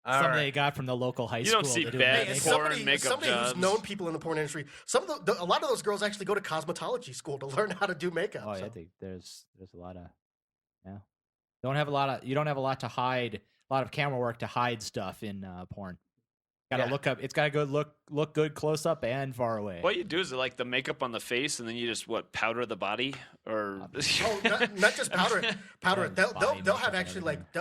Something they got from the local high school. You don't see bad porn makeup somebody jobs. Who's known people in the porn industry. A lot of those girls actually go to cosmetology school to learn how to do makeup. Oh, yeah, I think there's a lot of you don't have a lot to hide, a lot of camera work to hide stuff in porn. Gotta look up. It's gotta go look good close up and far away. What you do is like the makeup on the face, and then you just powder the body, or not just powder it. Powder it. They'll have actually like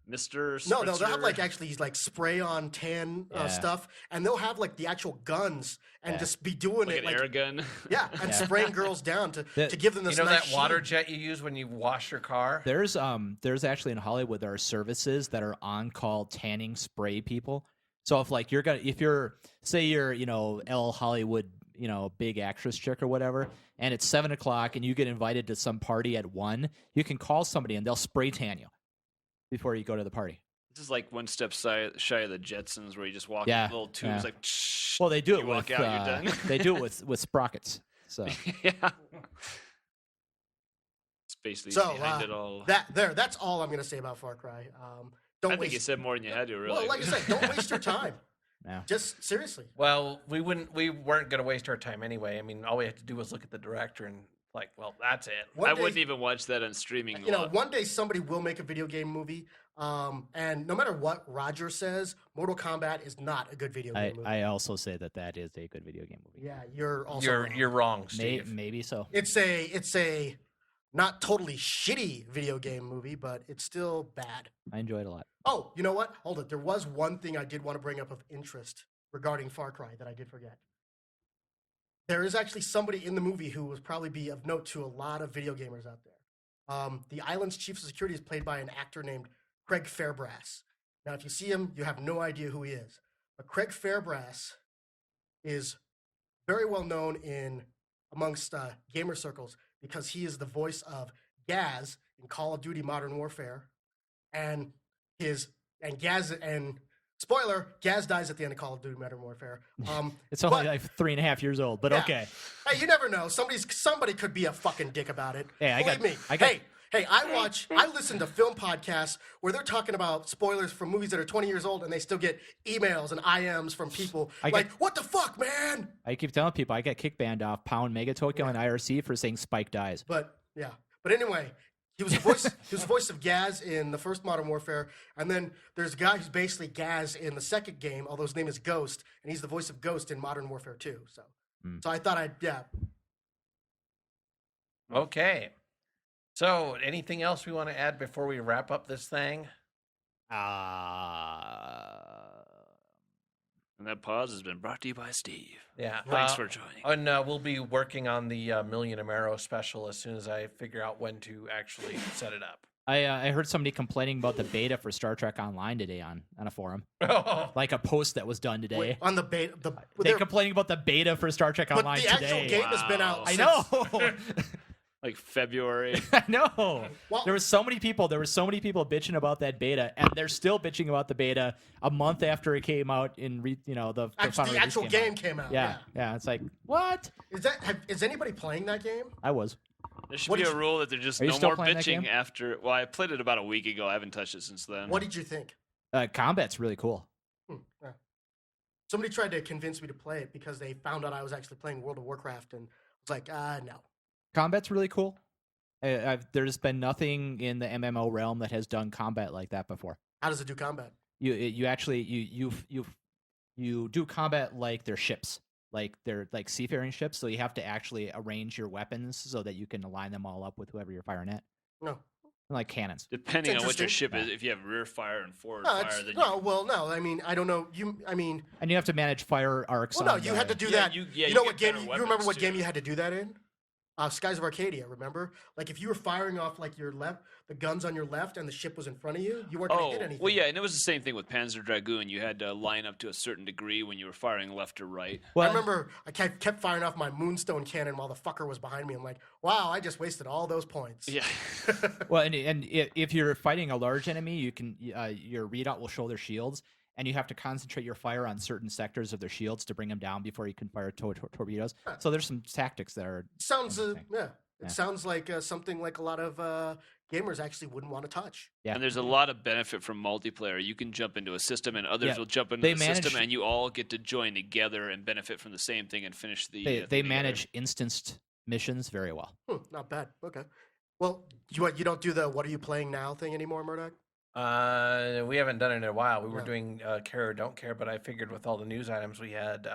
Mr. Spritzer. No, they'll have like spray on tan stuff, and they'll have like the actual guns and just be doing like it an air gun. Yeah, and spraying girls down to give them this. You know nice that water jet you use when you wash your car? There's actually in Hollywood there are services that are on call tanning spray people. So if you're Elle Hollywood, big actress chick or whatever, and it's 7:00 and you get invited to some party at 1, you can call somebody and they'll spray tan you before you go to the party. This is like one step shy of the Jetsons, where you just walk in little tubes like. Well, they do it with. You're done. They do it with sprockets. So yeah. It's basically behind it all. That's all I'm gonna say about Far Cry. I think you said more than you had to. Really. Well, like I said, don't waste your time. No. Just seriously. Well, we weren't gonna waste our time anyway. I mean, all we had to do was look at the director and. That's it. I wouldn't even watch that on streaming. One day somebody will make a video game movie, and no matter what Roger says, Mortal Kombat is not a good video game movie. I also say that is a good video game movie. Yeah, you're wrong, Steve. Maybe so. It's a not totally shitty video game movie, but it's still bad. I enjoyed it a lot. Oh, you know what? Hold it. There was one thing I did want to bring up of interest regarding Far Cry that I did forget. There is actually somebody in the movie who will probably be of note to a lot of video gamers out there. The island's chief of security is played by an actor named Craig Fairbrass. Now, if you see him, you have no idea who he is. But Craig Fairbrass is very well known amongst gamer circles because he is the voice of Gaz in Call of Duty Modern Warfare, and spoiler, Gaz dies at the end of Call of Duty Modern Warfare. It's only like 3.5 years old, but okay. Hey, you never know. Somebody could be a fucking dick about it. Hey, I listen to film podcasts where they're talking about spoilers from movies that are 20 years old, and they still get emails and IMs from people what the fuck, man? I keep telling people I get kick banned off Pound Mega Tokyo and IRC for saying Spike dies. But anyway, he was the voice of Gaz in the first Modern Warfare, and then there's a guy who's basically Gaz in the second game, although his name is Ghost, and he's the voice of Ghost in Modern Warfare 2. So I thought Okay. So, anything else we want to add before we wrap up this thing? And that pause has been brought to you by Steve. Yeah. Thanks for joining. And we'll be working on the Million Amaro special as soon as I figure out when to actually set it up. I heard somebody complaining about the beta for Star Trek Online today on a forum. Like a post that was done today. Wait, on the beta? They're complaining about the beta for Star Trek Online today. But the actual game has been out I know! Like February. I know. Well, there were so many people bitching about that beta, and they're still bitching about the beta a month after it came out the actual game came out. Yeah. It's like, what? Is anybody playing that game? I was. There should be a rule that there's just no more bitching after. Well, I played it about a week ago. I haven't touched it since then. What did you think? Combat's really cool. Yeah. Somebody tried to convince me to play it because they found out I was actually playing World of Warcraft, and I was like, no. Combat's really cool. There's been nothing in the MMO realm that has done combat like that before. How does it do combat? You actually do combat like they're ships, like they're like seafaring ships. So you have to actually arrange your weapons so that you can align them all up with whoever you're firing at. No. Like cannons. Depending on what your ship is, if you have rear fire and forward fire, then no. I mean, I don't know. And you have to manage fire arcs. Well, no, you had to do that. You know what game? You remember what game you had to do that in? Skies of Arcadia, remember? Like if you were firing off like your left, the guns on your left, and the ship was in front of you, you weren't going to hit anything. Well, yeah, and it was the same thing with Panzer Dragoon. You had to line up to a certain degree when you were firing left or right. Well, I remember I kept firing off my Moonstone cannon while the fucker was behind me. I'm like, wow, I just wasted all those points. Yeah. Well, and if you're fighting a large enemy, you can your readout will show their shields. And you have to concentrate your fire on certain sectors of their shields to bring them down before you can fire torpedoes. So there's some tactics that are sounds It sounds like something like a lot of gamers actually wouldn't want to touch. Yeah. And there's a lot of benefit from multiplayer. You can jump into a system and others will jump into the system, and you all get to join together and benefit from the same thing and finish the They manage instanced missions very well. Not bad. Okay. Well, you don't do the what are you playing now thing anymore, Murdock? We haven't done it in a while. We were doing care or don't care, but I figured with all the news items we had,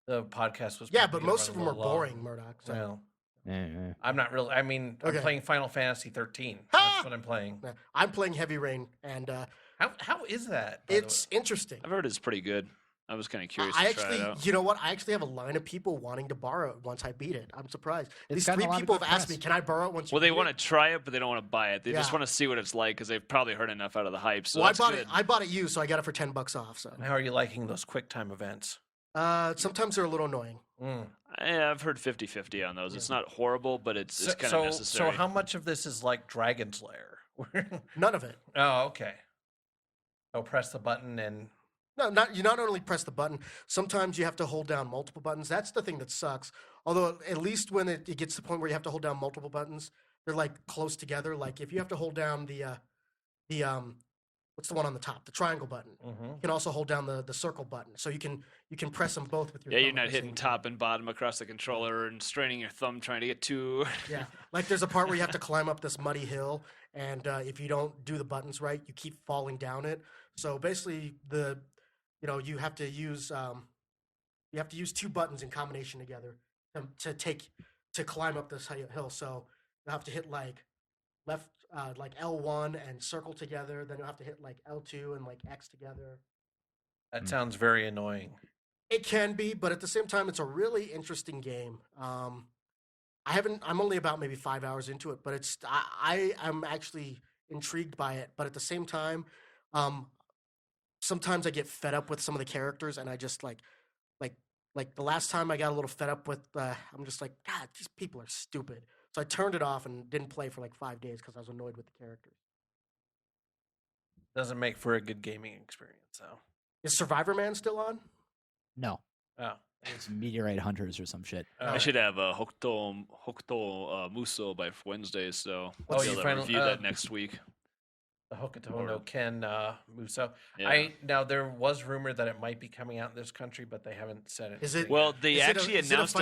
the podcast was but most of them are boring, Murdock. So. Well, yeah. I'm not really. I mean, I'm playing Final Fantasy 13. That's what I'm playing. I'm playing Heavy Rain, and how is that? It's interesting. I've heard it's pretty good. I was kind of curious to try it out. You know what? I actually have a line of people wanting to borrow it once I beat it. I'm surprised. It's These 3 people have asked me, can I borrow it once you beat it? Well, they want to try it, but they don't want to buy it. They just want to see what it's like because they've probably heard enough out of the hype. So I bought it used, so I got it for $10 off. So. And how are you liking those quick time events? Sometimes they're a little annoying. Yeah, I've heard 50-50 on those. It's not horrible, but it's kind of necessary. So how much of this is like Dragon's Lair? None of it. Oh, okay. Oh, press the button and... No, you not only press the button. Sometimes you have to hold down multiple buttons. That's the thing that sucks. Although at least when it gets to the point where you have to hold down multiple buttons, they're like close together. Like if you have to hold down the what's the one on the top? The triangle button. Mm-hmm. You can also hold down the circle button. So you can press them both with your thumb. Yeah, you're not hitting top and bottom across the controller and straining your thumb trying to get to... Yeah, like there's a part where you have to climb up this muddy hill, and if you don't do the buttons right, you keep falling down it. So basically you have to use 2 buttons in combination together to climb up this hill. So you have to hit like left like L1 and circle together. Then you have to hit like L2 and like X together. That sounds very annoying. It can be, but at the same time, it's a really interesting game. I'm only about maybe 5 hours into it, but I'm actually intrigued by it. But at the same time, sometimes I get fed up with some of the characters, and I just like the last time I got a little fed up with, I'm just like, God, these people are stupid. So I turned it off and didn't play for like 5 days because I was annoyed with the characters. Doesn't make for a good gaming experience, though. Is Survivor Man still on? No. Oh. It's Meteorite Hunters or some shit. I should have Hokuto Muso by Wednesday, so I'll review that next week. The Hokuto no Ken Muso. Yeah. Now there was rumor that it might be coming out in this country, but they haven't said it. Is it? Well, they actually announced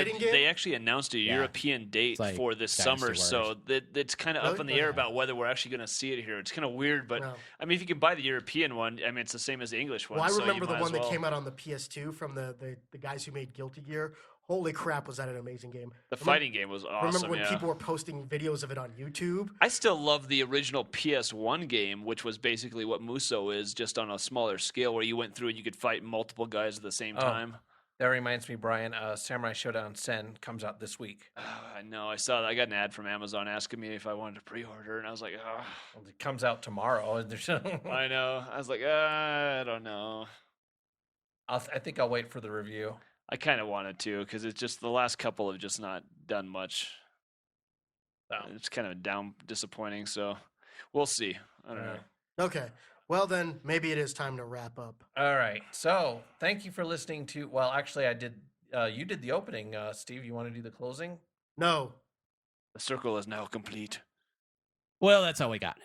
a Yeah. European date like for this Dynasty summer, so it's kind of up in the air about whether we're actually going to see it here. It's kind of weird, but I mean, if you can buy the European one, I mean, it's the same as the English one. Well, I so remember the one that came out on the PS2 from the guys who made Guilty Gear. Holy crap, was that an amazing game. The fighting game was awesome, Remember when people were posting videos of it on YouTube? I still love the original PS1 game, which was basically what Muso is, just on a smaller scale, where you went through and you could fight multiple guys at the same time. That reminds me, Brian, Samurai Showdown Sen comes out this week. I know, I saw that. I got an ad from Amazon asking me if I wanted to pre-order, and I was like, oh. Well, it comes out tomorrow. I know. I was like, I don't know. I think I'll wait for the review. I kind of wanted to, because it's just the last couple have just not done much. It's kind of disappointing, so we'll see. I don't know. Okay. Well, then, maybe it is time to wrap up. All right. So, thank you for listening to... Well, actually, I did... you did the opening, Steve. You want to do the closing? No. The circle is now complete. Well, that's all we got.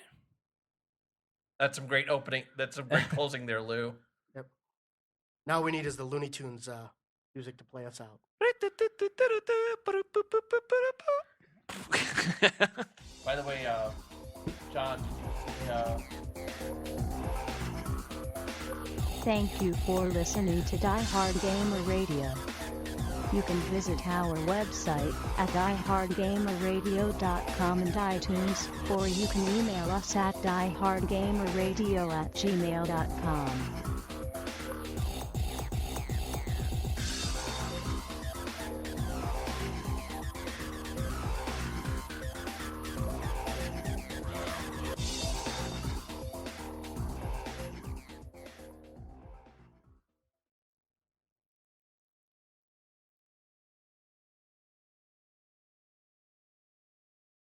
That's some great opening. That's some great closing there, Lou. Now we need is the Looney Tunes music to play us out. By the way, John, Thank you for listening to Diehard Gamer Radio. You can visit our website at diehardgamerradio.com and iTunes, or you can email us at diehardgamerradio@gmail.com.